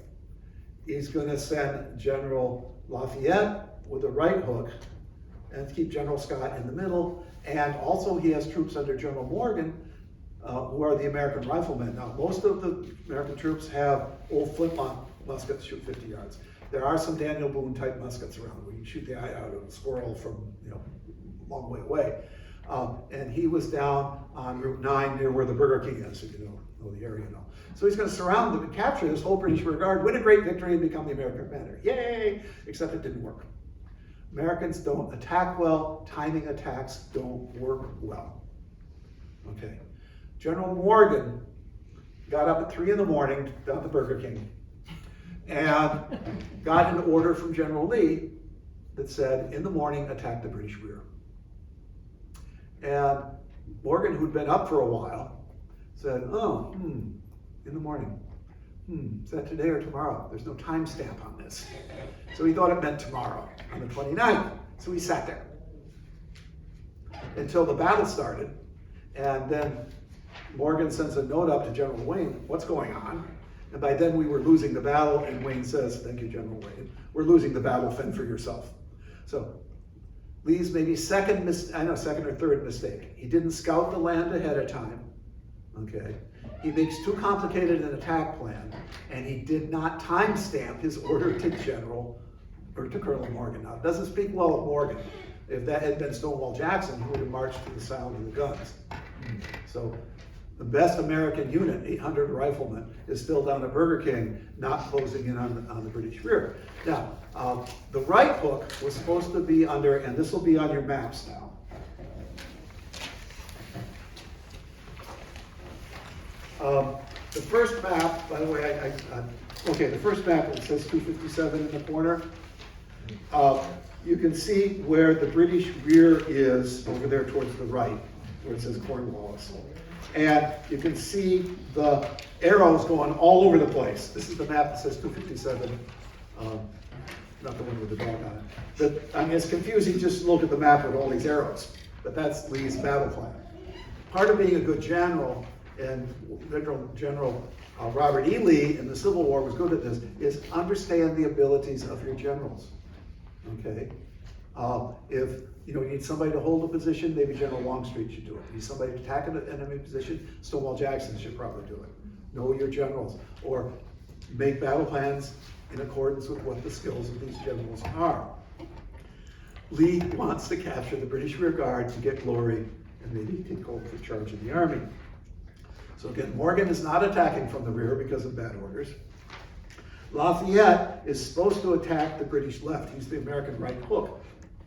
He's going to send General Lafayette with a right hook and keep General Scott in the middle. And also he has troops under General Morgan, who are the American riflemen. Now, most of the American troops have old flintlock muskets, shoot 50 yards. There are some Daniel Boone type muskets around where you shoot the eye out of a squirrel from a long way away. And he was down on Route 9 near where the Burger King is, if you know the area now. So he's going to surround them and capture this whole British rear guard, win a great victory, and become the American commander. Yay! Except it didn't work. Americans don't attack well. Timing attacks don't work well. Okay. General Morgan got up at 3 in the morning down at the Burger King and got an order from General Lee that said, in the morning, attack the British rear. And Morgan, who'd been up for a while, said, in the morning. Is that today or tomorrow? There's no time stamp on this. So he thought it meant tomorrow, on the 29th. So he sat there until the battle started. And then Morgan sends a note up to General Wayne, what's going on? And by then we were losing the battle, and Wayne says, thank you, General Wayne, we're losing the battle, fend for yourself. So Lee's maybe second or third mistake. He didn't scout the land ahead of time, okay? He makes too complicated an attack plan, and he did not timestamp his order to Colonel Morgan. Now, it doesn't speak well of Morgan. If that had been Stonewall Jackson, he would have marched to the sound of the guns. So the best American unit, 800 riflemen, is still down at Burger King, not closing in on the British rear. Now, the right hook was supposed to be under, and this will be on your maps now. The first map, by the way, the first map, it says 257 in the corner. You can see where the British rear is over there towards the right, where it says Cornwallis. And you can see the arrows going all over the place. This is the map that says 257, not the one with the dog on it. But, it's confusing just to look at the map with all these arrows, but that's Lee's battle plan. Part of being a good general, and General Robert E. Lee in the Civil War was good at this, is understand the abilities of your generals, okay? If you need somebody to hold a position, maybe General Longstreet should do it. You need somebody to attack an enemy position, Stonewall Jackson should probably do it. Know your generals, or make battle plans in accordance with what the skills of these generals are. Lee wants to capture the British rear guard to get glory, and maybe he can call for charge of the army. So again, Morgan is not attacking from the rear because of bad orders. Lafayette is supposed to attack the British left. He's the American right hook.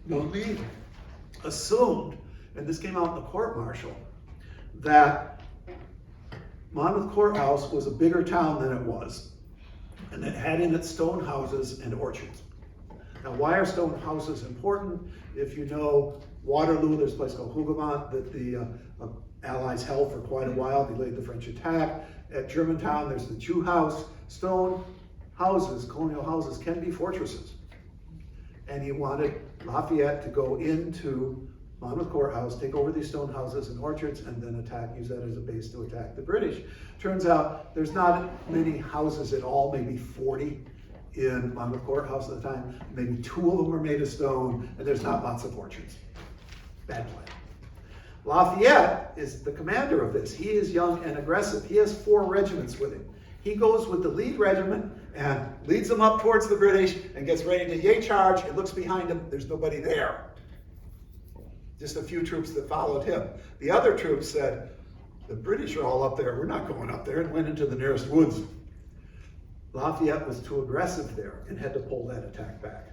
No, Lee assumed, and this came out in the court-martial, that Monmouth Courthouse was a bigger town than it was, and it had in it stone houses and orchards. Now, why are stone houses important? If you know Waterloo, there's a place called Hougoumont that the Allies held for quite a while, delayed the French attack. At Germantown, there's the Jew House. Stone houses, colonial houses, can be fortresses. And he wanted Lafayette to go into Monmouth Courthouse, take over these stone houses and orchards, and then use that as a base to attack the British. Turns out there's not many houses at all, maybe 40 in Monmouth Courthouse at the time. Maybe 2 of them were made of stone, and there's not lots of orchards. Bad plan. Lafayette is the commander of this. He is young and aggressive. He has 4 regiments with him. He goes with the lead regiment and leads them up towards the British and gets ready to yay charge and looks behind him. There's nobody there. Just a few troops that followed him. The other troops said, the British are all up there. We're not going up there, and went into the nearest woods. Lafayette was too aggressive there and had to pull that attack back.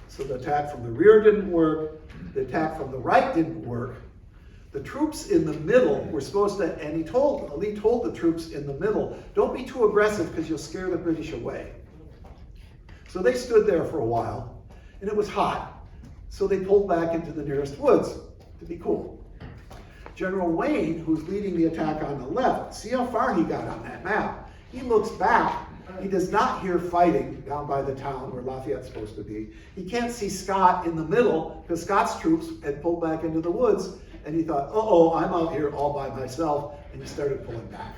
So the attack from the rear didn't work. The attack from the right didn't work. The troops in the middle were supposed to, and Lee told the troops in the middle, don't be too aggressive because you'll scare the British away. So they stood there for a while, and it was hot. So they pulled back into the nearest woods to be cool. General Wayne, who's leading the attack on the left, see how far he got on that map. He looks back. He does not hear fighting down by the town where Lafayette's supposed to be. He can't see Scott in the middle because Scott's troops had pulled back into the woods, and he thought, uh-oh, I'm out here all by myself, and he started pulling back.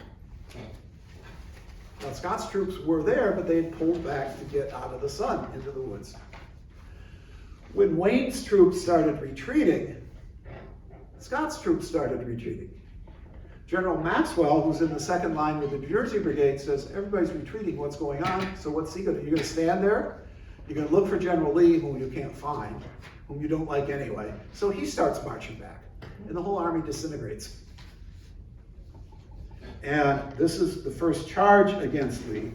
Now, Scott's troops were there, but they had pulled back to get out of the sun into the woods. When Wayne's troops started retreating, Scott's troops started retreating. General Maxwell, who's in the second line with the New Jersey Brigade, says, everybody's retreating, what's going on? So what's he going to do? You're going to stand there? You're going to look for General Lee, whom you can't find, whom you don't like anyway. So he starts marching back, and the whole army disintegrates. And this is the first charge against Lee,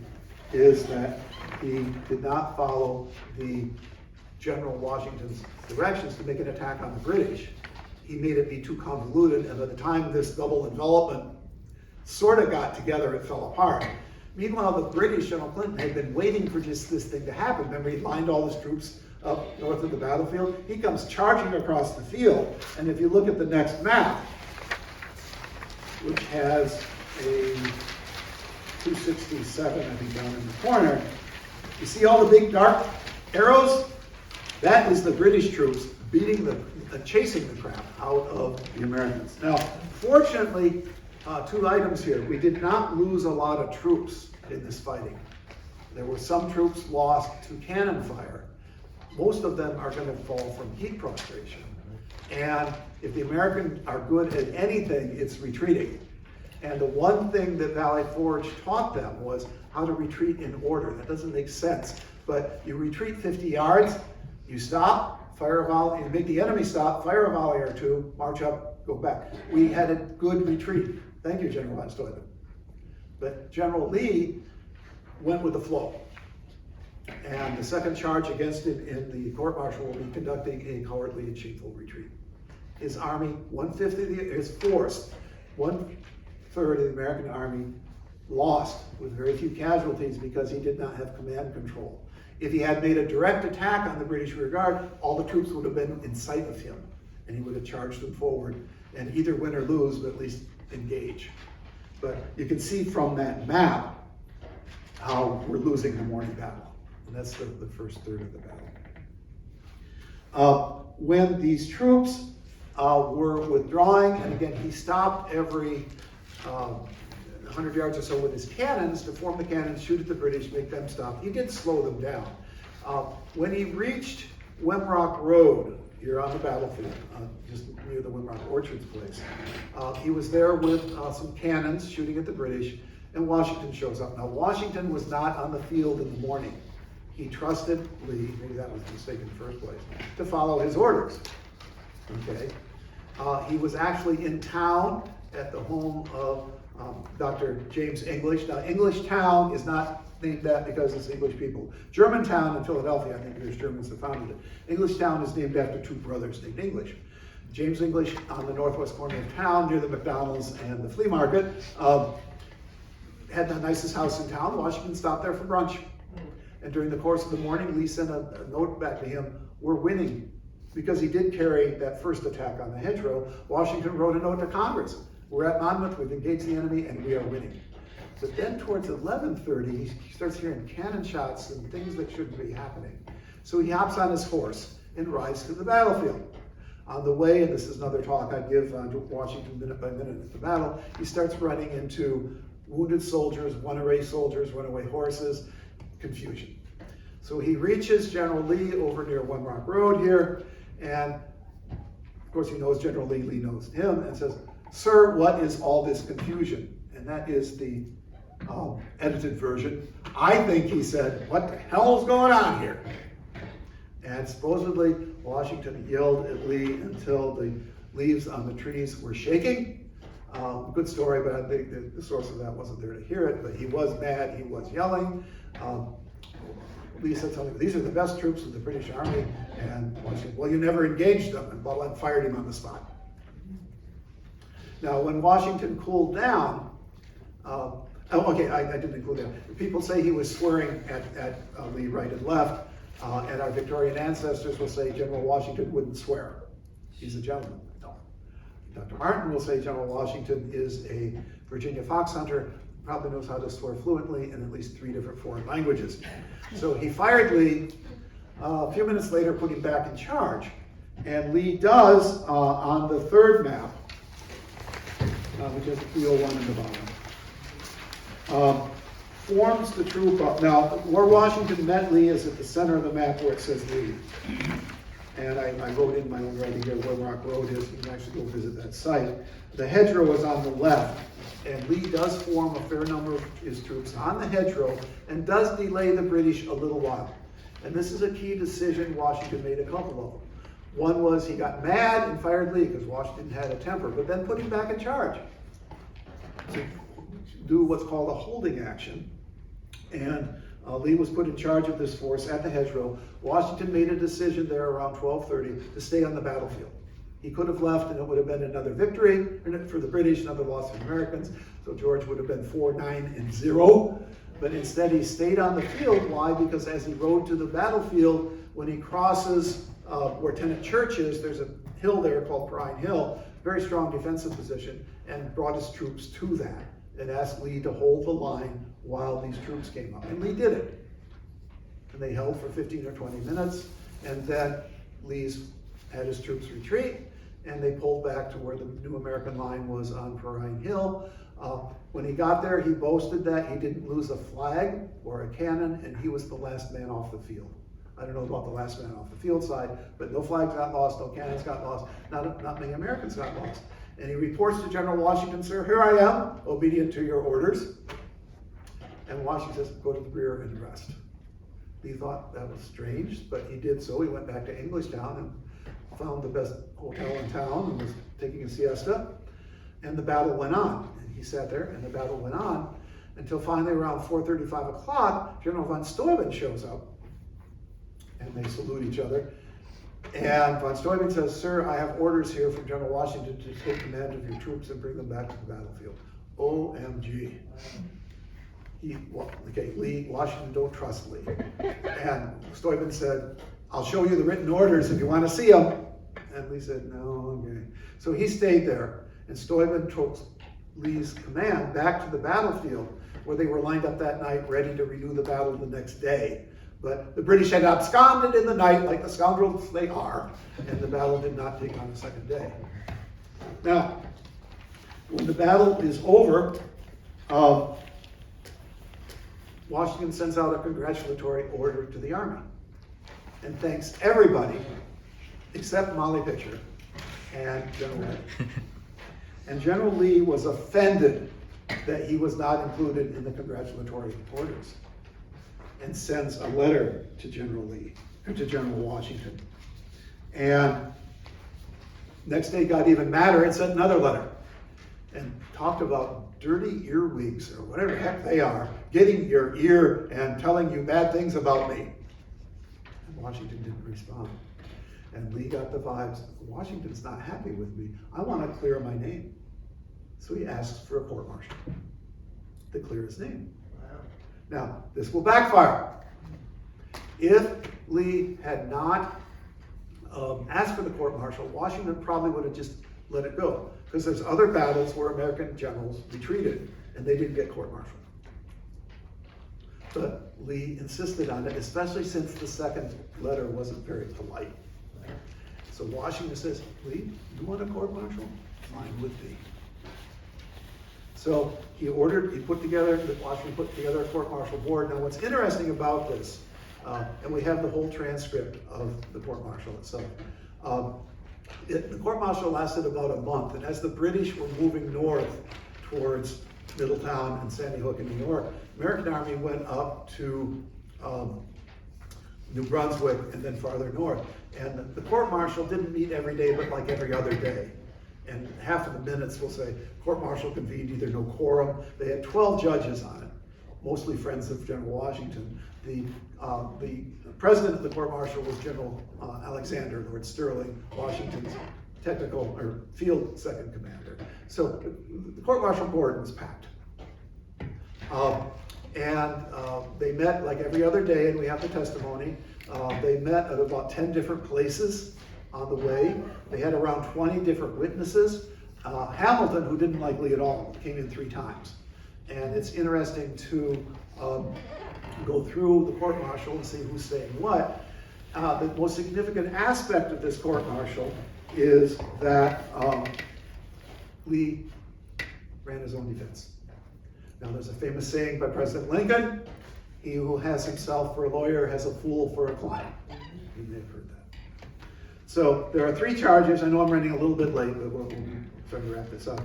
is that he did not follow the General Washington's directions to make an attack on the British. He made it be too convoluted, and by the time this double envelopment sort of got together, it fell apart. Meanwhile, the British, General Clinton, had been waiting for just this thing to happen. Remember, he lined all his troops up north of the battlefield. He comes charging across the field, and if you look at the next map, which has a 267, I think, down in the corner, you see all the big dark arrows? That is the British troops chasing the crap out of the Americans. Now, fortunately, 2 items here. We did not lose a lot of troops in this fighting. There were some troops lost to cannon fire. Most of them are going to fall from heat prostration. And if the Americans are good at anything, it's retreating. And the one thing that Valley Forge taught them was how to retreat in order. That doesn't make sense, but you retreat 50 yards, you stop, fire a volley, you make the enemy stop, fire a volley or 2, march up, go back. We had a good retreat. Thank you, General Von Steuben. But General Lee went with the flow. And the second charge against him in the court-martial will be conducting a cowardly and shameful retreat. His army, 1/5 of his force, 1/3 of the American army lost with very few casualties because he did not have command control. If he had made a direct attack on the British rear guard, all the troops would have been in sight of him, and he would have charged them forward and either win or lose, but at least engage. But you can see from that map how we're losing the morning battle, and that's the first third of the battle. When these troops were withdrawing, and again, he stopped every 100 yards or so with his cannons to form the cannons, shoot at the British, make them stop. He did slow them down. When he reached Wemrock Road, here on the battlefield, just near the Wemrock Orchards place, he was there with some cannons shooting at the British, and Washington shows up. Now, Washington was not on the field in the morning. He trusted Lee, maybe that was a mistake in the first place, to follow his orders. Okay. He was actually in town at the home of Dr. James English. Now, English Town is not named that because it's English people. Germantown in Philadelphia, I think there's Germans that founded it. English Town is named after 2 brothers named English. James English on the northwest corner of town near the McDonald's and the flea market had the nicest house in town. Washington stopped there for brunch. And during the course of the morning, Lee sent a note back to him, "We're winning." Because he did carry that first attack on the hedgerow, Washington wrote a note to Congress. "We're at Monmouth, we've engaged the enemy, and we are winning." But then towards 11:30, he starts hearing cannon shots and things that shouldn't be happening. So he hops on his horse and rides to the battlefield. On the way, and this is another talk I give on Washington minute by minute at the battle, he starts running into wounded soldiers, runaway horses, confusion. So he reaches General Lee over near One Rock Road here, and of course he knows General Lee, Lee knows him, and says, "Sir, what is all this confusion?" And that is the edited version. I think he said, "What the hell's going on here?" And supposedly Washington yelled at Lee until the leaves on the trees were shaking. Good story, but I think the source of that wasn't there to hear it, but he was mad, he was yelling. Lee said something, "These are the best troops of the British Army," and Washington, "Well, you never engaged them," and Butler fired him on the spot. Now, when Washington cooled down, I didn't include that. People say he was swearing at Lee right and left, and our Victorian ancestors will say General Washington wouldn't swear. He's a gentleman. No. Dr. Martin will say General Washington is a Virginia fox hunter, probably knows how to swear fluently in at least 3 different foreign languages. So he fired Lee. A few minutes later, put him back in charge. And Lee does, on the third map, which has the 301 in the bottom, forms the troop up. Now, where Washington met Lee is at the center of the map where it says Lee. And I wrote in my own writing here where Rock Road is. You can actually go visit that site. The hedgerow is on the left, and Lee does form a fair number of his troops on the hedgerow and does delay the British a little while. And this is a key decision Washington made, a couple of them. One was he got mad and fired Lee because Washington had a temper, but then put him back in charge to do what's called a holding action. And Lee was put in charge of this force at the hedgerow. Washington made a decision there around 12:30 to stay on the battlefield. He could have left and it would have been another victory for the British, another loss for the Americans. So George would have been 4-9-0. But instead he stayed on the field. Why? Because as he rode to the battlefield, when he crosses where Tenant Church is, there's a hill there called Pine Hill, very strong defensive position, and brought his troops to that and asked Lee to hold the line while these troops came up. And Lee did it. And they held for 15 or 20 minutes, and then Lee's had his troops retreat, and they pulled back to where the new American line was on Pine Hill. When he got there, he boasted that he didn't lose a flag or a cannon, and he was the last man off the field. I don't know about the last man off the field side, but no flags got lost, no cannons got lost, not many Americans got lost. And he reports to General Washington, "Sir, here I am, obedient to your orders." And Washington says, "Go to the rear and rest." He thought that was strange, but he did so. He went back to Englishtown and found the best hotel in town and was taking a siesta. And the battle went on. And he sat there and the battle went on until finally around 4:30, 5 o'clock, General von Steuben shows up. And they salute each other. And von Steuben says, "Sir, I have orders here from General Washington to take command of your troops and bring them back to the battlefield." OMG. Lee, Washington don't trust Lee. And Steuben said, "I'll show you the written orders if you want to see them." And Lee said, "No, okay." So he stayed there, and Steuben took Lee's command back to the battlefield where they were lined up that night ready to renew the battle the next day. But the British had absconded in the night like the scoundrels they are, and the battle did not take on the second day. Now, when the battle is over, Washington sends out a congratulatory order to the army and thanks everybody except Molly Pitcher and General Lee. And General Lee was offended that he was not included in the congratulatory orders and sends a letter to General Washington. And next day got even madder and sent another letter and talked about dirty earwigs or whatever the heck they are, getting your ear and telling you bad things about me. And Washington didn't respond. And Lee got the vibes, Washington's not happy with me. I want to clear my name. So he asks for a court-martial to clear his name. Wow. Now, this will backfire. If Lee had not asked for the court-martial, Washington probably would have just let it go. Because there's other battles where American generals retreated and they didn't get court-martial. But Lee insisted on it, especially since the second letter wasn't very polite. So Washington says, Lee, you want a court-martial? Fine with thee. So Washington put together a court-martial board. Now what's interesting about this, and we have the whole transcript of the court-martial itself. The court-martial lasted about a month, and as the British were moving north towards Middletown and Sandy Hook in New York, American Army went up to New Brunswick and then farther north. And the court-martial didn't meet every day, but like every other day. And half of the minutes will say, court-martial convened, either no quorum. They had 12 judges on it, mostly friends of General Washington. The president of the court-martial was General Alexander, Lord Sterling, Washington's technical or field second commander. So the court-martial board was packed. They met like every other day, and we have the testimony. They met at about 10 different places on the way. They had around 20 different witnesses. Hamilton, who didn't like Lee at all, came in 3 times. And it's interesting to go through the court-martial and see who's saying what. The most significant aspect of this court-martial is that Lee ran his own defense. Now there's a famous saying by President Lincoln, he who has himself for a lawyer has a fool for a client. You may have heard that. So there are 3 charges. I know I'm running a little bit late, but we'll try to wrap this up.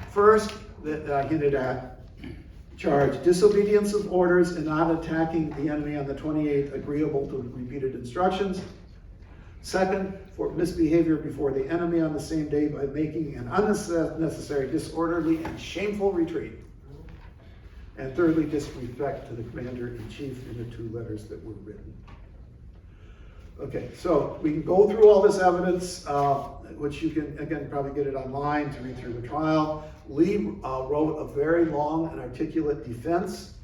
First, that I hinted at, charge disobedience of orders and not attacking the enemy on the 28th agreeable to repeated instructions. Second, for misbehavior before the enemy on the same day by making an unnecessary, disorderly, and shameful retreat. And thirdly, disrespect to the commander-in-chief in the 2 letters that were written. Okay, so we can go through all this evidence, which you can, again, probably get it online to read through the trial. Lee wrote a very long and articulate defense,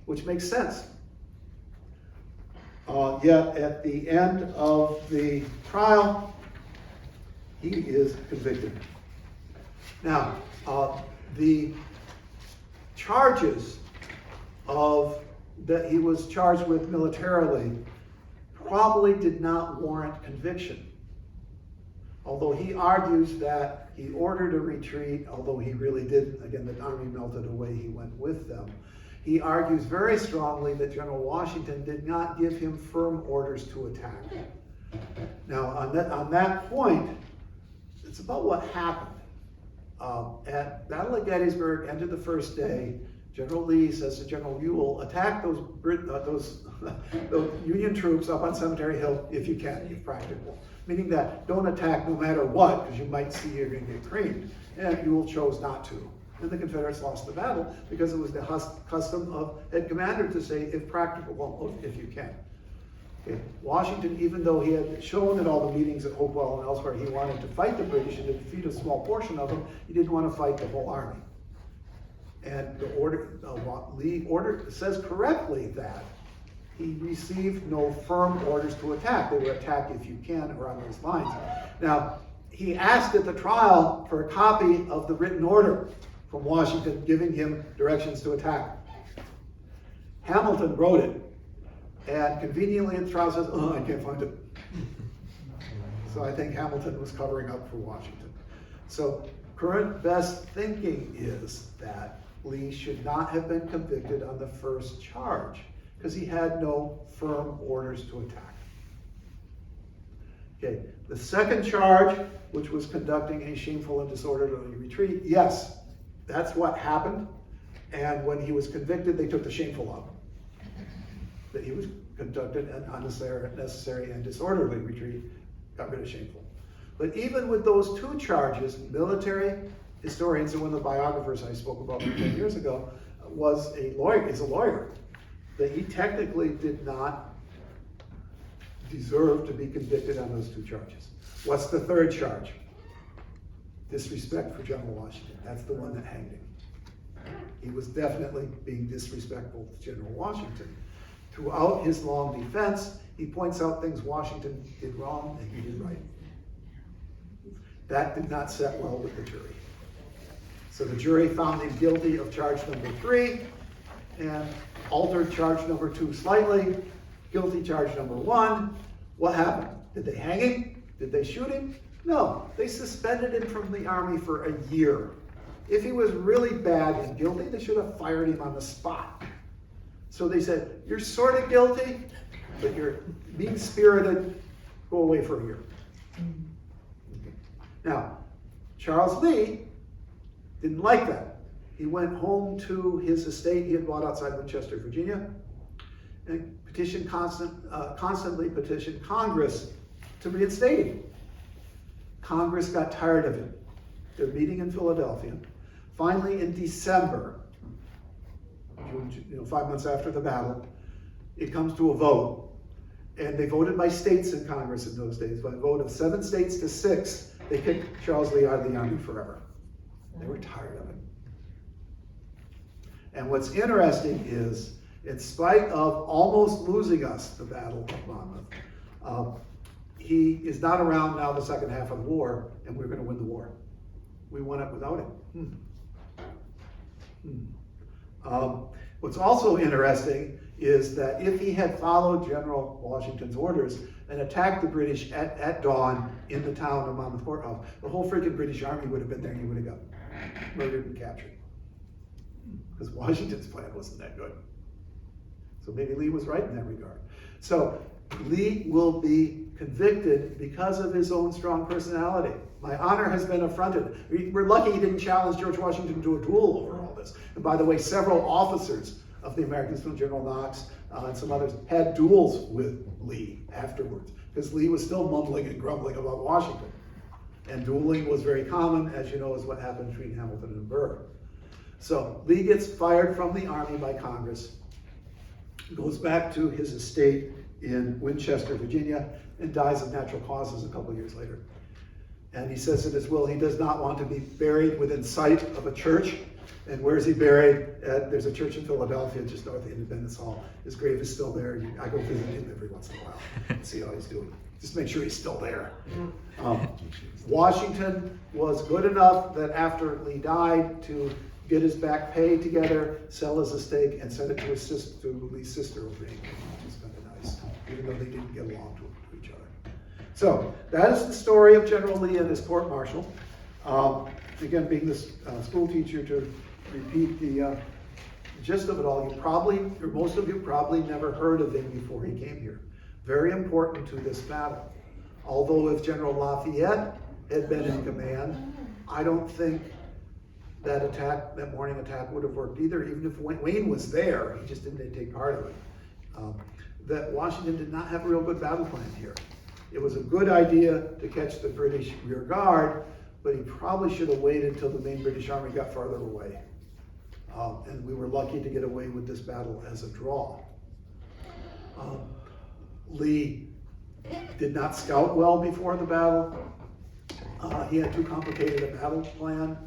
which makes sense. Yet at the end of the trial, he is convicted. Now, the charges that he was charged with militarily probably did not warrant conviction. Although he argues that he ordered a retreat, although he really didn't. Again, the army melted away, he went with them. He argues very strongly that General Washington did not give him firm orders to attack. Now, on that point, it's about what happened. At Battle of Gettysburg, end of the first day, General Lee says to General Ewell, attack those Union troops up on Cemetery Hill if you can, if practicable. Meaning that don't attack no matter what, because you might see you're going to get creamed. And Ewell chose not to. And the Confederates lost the battle because it was the custom of head commander to say, if practicable, if you can. Okay. Washington, even though he had shown at all the meetings at Hopewell and elsewhere he wanted to fight the British and to defeat a small portion of them, he didn't want to fight the whole army. And the Lee says correctly that he received no firm orders to attack. They were attack if you can, around those lines. Now, he asked at the trial for a copy of the written order from Washington giving him directions to attack. Hamilton wrote it, and conveniently in the trial says, oh, I can't find it. So I think Hamilton was covering up for Washington. So current best thinking is that Lee should not have been convicted on the first charge because he had no firm orders to attack. Okay, the second charge, which was conducting a shameful and disorderly retreat, yes, that's what happened. And when he was convicted, they took the shameful out. That he was conducted an unnecessary and disorderly retreat, got rid of shameful. But even with those 2 charges, military historians, and one of the biographers I spoke about 10 years ago, is a lawyer, that he technically did not deserved to be convicted on those 2 charges. What's the 3rd charge? Disrespect for General Washington. That's the one that hanged him. He was definitely being disrespectful to General Washington. Throughout his long defense, he points out things Washington did wrong and he did right. That did not set well with the jury. So the jury found him guilty of charge number 3 and altered charge number 2 slightly. Guilty charge number 1. What happened? Did they hang him? Did they shoot him? No, they suspended him from the army for a year. If he was really bad and guilty, they should have fired him on the spot. So they said, you're sort of guilty, but you're mean-spirited, go away for a year. Okay. Now, Charles Lee didn't like that. He went home to his estate he had bought outside Winchester, Virginia, and constantly petitioned Congress to reinstate him. Congress got tired of it. They're meeting in Philadelphia. Finally, in December, 5 months after the battle, it comes to a vote. And they voted by states in Congress in those days. By a vote of 7 states to 6, they kicked Charles Lee out of the army forever. They were tired of it. And what's interesting is, in spite of almost losing us the Battle of Monmouth, he is not around now the second half of the war, and we're going to win the war. We won it without him. What's also interesting is that if he had followed General Washington's orders and attacked the British at dawn in the town of Monmouth Courthouse, the whole freaking British army would have been there and he would have got murdered and captured. Because Washington's plan wasn't that good. So maybe Lee was right in that regard. So Lee will be convicted because of his own strong personality. My honor has been affronted. We're lucky he didn't challenge George Washington to a duel over all this. And by the way, several officers of the Americans, from General Knox and some others, had duels with Lee afterwards, because Lee was still mumbling and grumbling about Washington. And dueling was very common, as you know, is what happened between Hamilton and Burr. So Lee gets fired from the army by Congress, goes back to his estate in Winchester, Virginia, and dies of natural causes a couple years later. And he says in his will he does not want to be buried within sight of a church. And where is he buried? There's a church in Philadelphia, just north of Independence Hall. His grave is still there. I go visit him every once in a while and see how he's doing. Just make sure he's still there. Washington was good enough that after Lee died to get his back pay together, sell his estate, and send it to his sister, to Lee's sister over in England, which is kind of nice, even though they didn't get along to each other. So that is the story of General Lee and his court-martial. Again, being this school teacher, to repeat the gist of it all, you probably, or most of you probably never heard of him before he came here. Very important to this battle. Although if General Lafayette had been in command, I don't think that attack, that morning attack, would have worked either, even if Wayne was there. He just didn't take part of it. That Washington did not have a real good battle plan here. It was a good idea to catch the British rear guard, but he probably should have waited until the main British army got farther away. And we were lucky to get away with this battle as a draw. Lee did not scout well before the battle. He had too complicated a battle plan.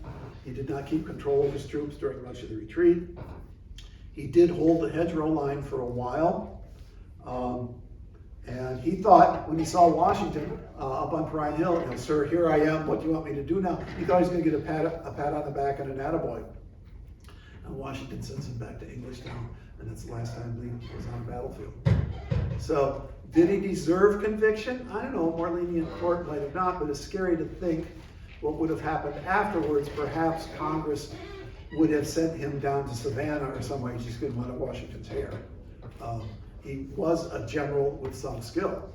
He did not keep control of his troops during much of the retreat. He did hold the hedgerow line for a while. And he thought, when he saw Washington up on Pine Hill, sir, here I am, what do you want me to do now? He thought he was going to get a pat on the back and an attaboy. And Washington sends him back to Englishtown, and that's the last time Lee was on a battlefield. So, did he deserve conviction? I don't know, more lenient court might have not, but it's scary to think what would have happened afterwards. Perhaps Congress would have sent him down to Savannah or somewhere. He just didn't want Washington's hair. He was a general with some skill.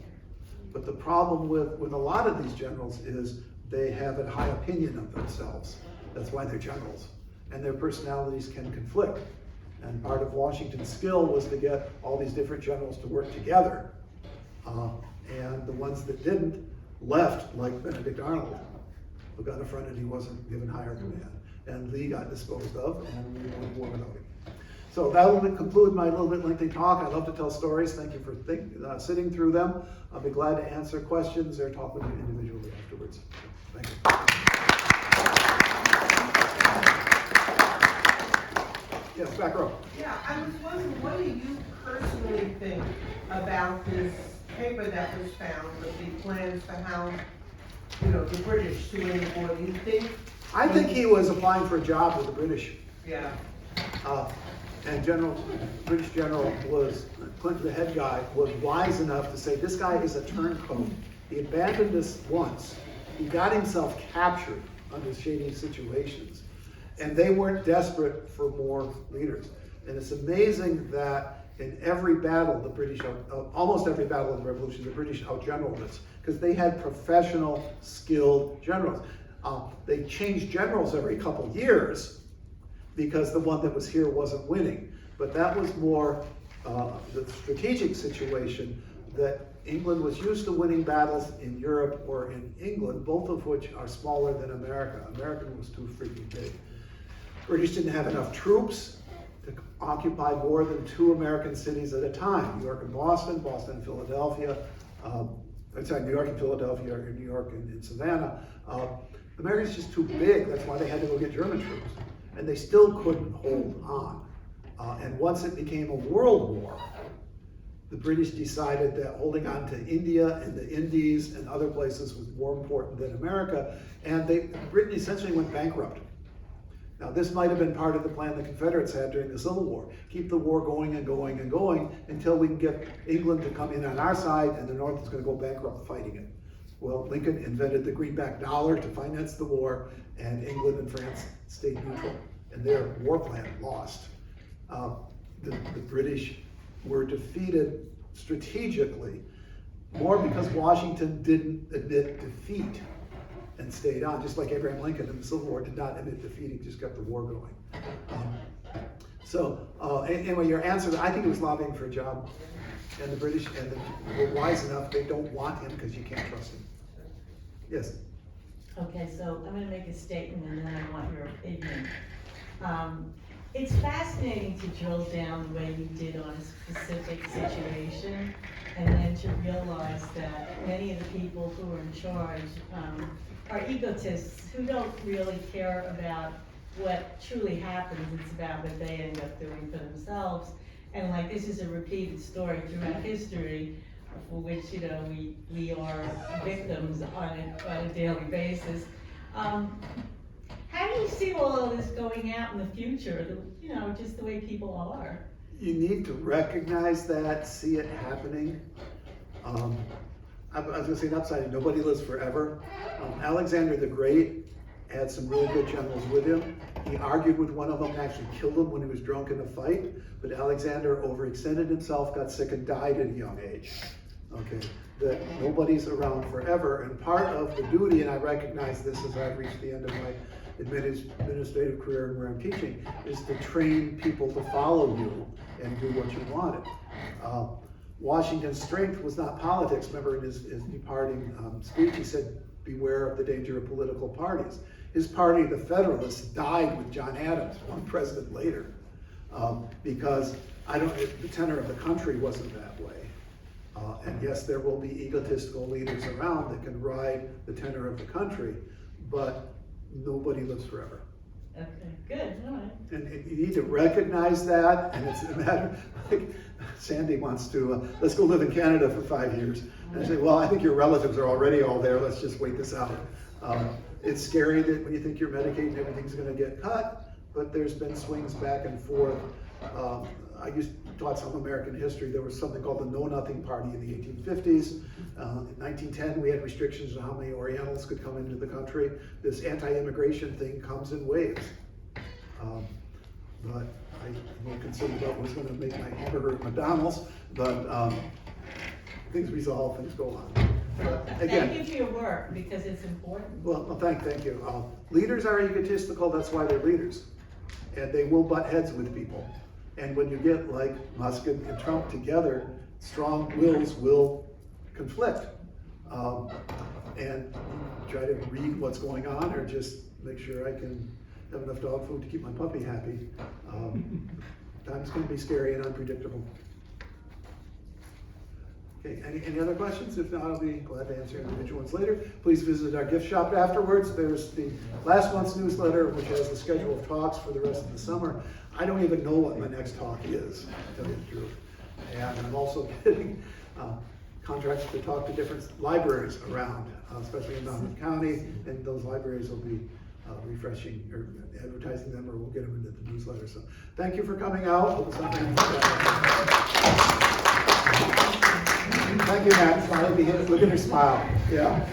But the problem with a lot of these generals is they have a high opinion of themselves. That's why they're generals. And their personalities can conflict. And part of Washington's skill was to get all these different generals to work together. And the ones that didn't left, like Benedict Arnold, who got affronted he wasn't given higher command. And Lee got disposed of, and we won the war without him. So that will conclude my little bit lengthy talk. I love to tell stories. Thank you for sitting through them. I'll be glad to answer questions or talk with you individually afterwards. Thank you. Yes, back row. Yeah, I was wondering, what do you personally think about this paper that was found with the plans for how, the British to win the war? Do you think? I think he was applying for a job with the British. Yeah. And British General Clinton, the head guy, was wise enough to say, this guy is a turncoat. He abandoned us once. He got himself captured under shady situations. And they weren't desperate for more leaders. And it's amazing that in every battle, the British, almost every battle in the Revolution, the British outgeneraled us, because they had professional, skilled generals. They changed generals every couple years, because the one that was here wasn't winning. But that was more the strategic situation, that England was used to winning battles in Europe or in England, both of which are smaller than America. America was too freaking big. British didn't have enough troops to occupy more than 2 American cities at a time, New York and Boston, Boston and Philadelphia, New York and Philadelphia, or New York and Savannah. America's just too big. That's why they had to go get German troops. And they still couldn't hold on. And once it became a world war, the British decided that holding on to India and the Indies and other places was more important than America, and Britain essentially went bankrupt. Now, this might have been part of the plan the Confederates had during the Civil War. Keep the war going and going and going until we can get England to come in on our side, and the North is going to go bankrupt fighting it. Well, Lincoln invented the greenback dollar to finance the war, and England and France stayed neutral, and their war plan lost. The British were defeated strategically, more because Washington didn't admit defeat and stayed on, just like Abraham Lincoln in the Civil War did not admit defeat, he just kept the war going. Anyway, your answer, I think he was lobbying for a job, and the British were wise enough, they don't want him because you can't trust him. Yes? Okay, so I'm going to make a statement and then I want your opinion. It's fascinating to drill down the way you did on a specific situation, and then to realize that many of the people who are in charge are egotists who don't really care about what truly happens. It's about what they end up doing for themselves. And like, this is a repeated story throughout history, for which, we are victims on a daily basis. How do you see all of this going out in the future, just the way people are? You need to recognize that, see it happening. I was going to say an upside, nobody lives forever. Alexander the Great had some really good generals with him. He argued with one of them and actually killed him when he was drunk in a fight, but Alexander overextended himself, got sick, and died at a young age. Okay, that nobody's around forever, and part of the duty, and I recognize this as I've reached the end of my administrative career and where I'm teaching, is to train people to follow you and do what you wanted. Washington's strength was not politics. Remember in his departing speech, he said, beware of the danger of political parties. His party, the Federalists, died with John Adams, one president later, because the tenor of the country wasn't that way. And yes, there will be egotistical leaders around that can ride the tenor of the country, but nobody lives forever. Okay, good, all right. And you need to recognize that, and it's a matter, like Sandy wants to, let's go live in Canada for 5 years. And I say, well, I think your relatives are already all there, let's just wait this out. It's scary that when you think you're Medicaid, everything's gonna get cut, but there's been swings back and forth. I taught some American history. There was something called the Know Nothing Party in the 1850s. In 1910, we had restrictions on how many Orientals could come into the country. This anti-immigration thing comes in waves. But I won't consider that was going to make my hamburger at McDonald's, but things resolve, things go on. But again, thank you for your work, because it's important. Well, thank you. Leaders are egotistical, that's why they're leaders. And they will butt heads with people. And when you get like Musk and Trump together, strong wills will conflict. And try to read what's going on, or just make sure I can have enough dog food to keep my puppy happy. Time's gonna be scary and unpredictable. Okay, any other questions? If not, I'll be glad to answer individual ones later. Please visit our gift shop afterwards. There's the last month's newsletter, which has the schedule of talks for the rest of the summer. I don't even know what my next talk is, to tell you the truth. And I'm also getting contracts to talk to different libraries around, especially in Monmouth County, and those libraries will be refreshing or advertising them, or we'll get them into the newsletter. So thank you for coming out. Hope it's not very Thank you, Matt. Smiley, look at her smile. Yeah.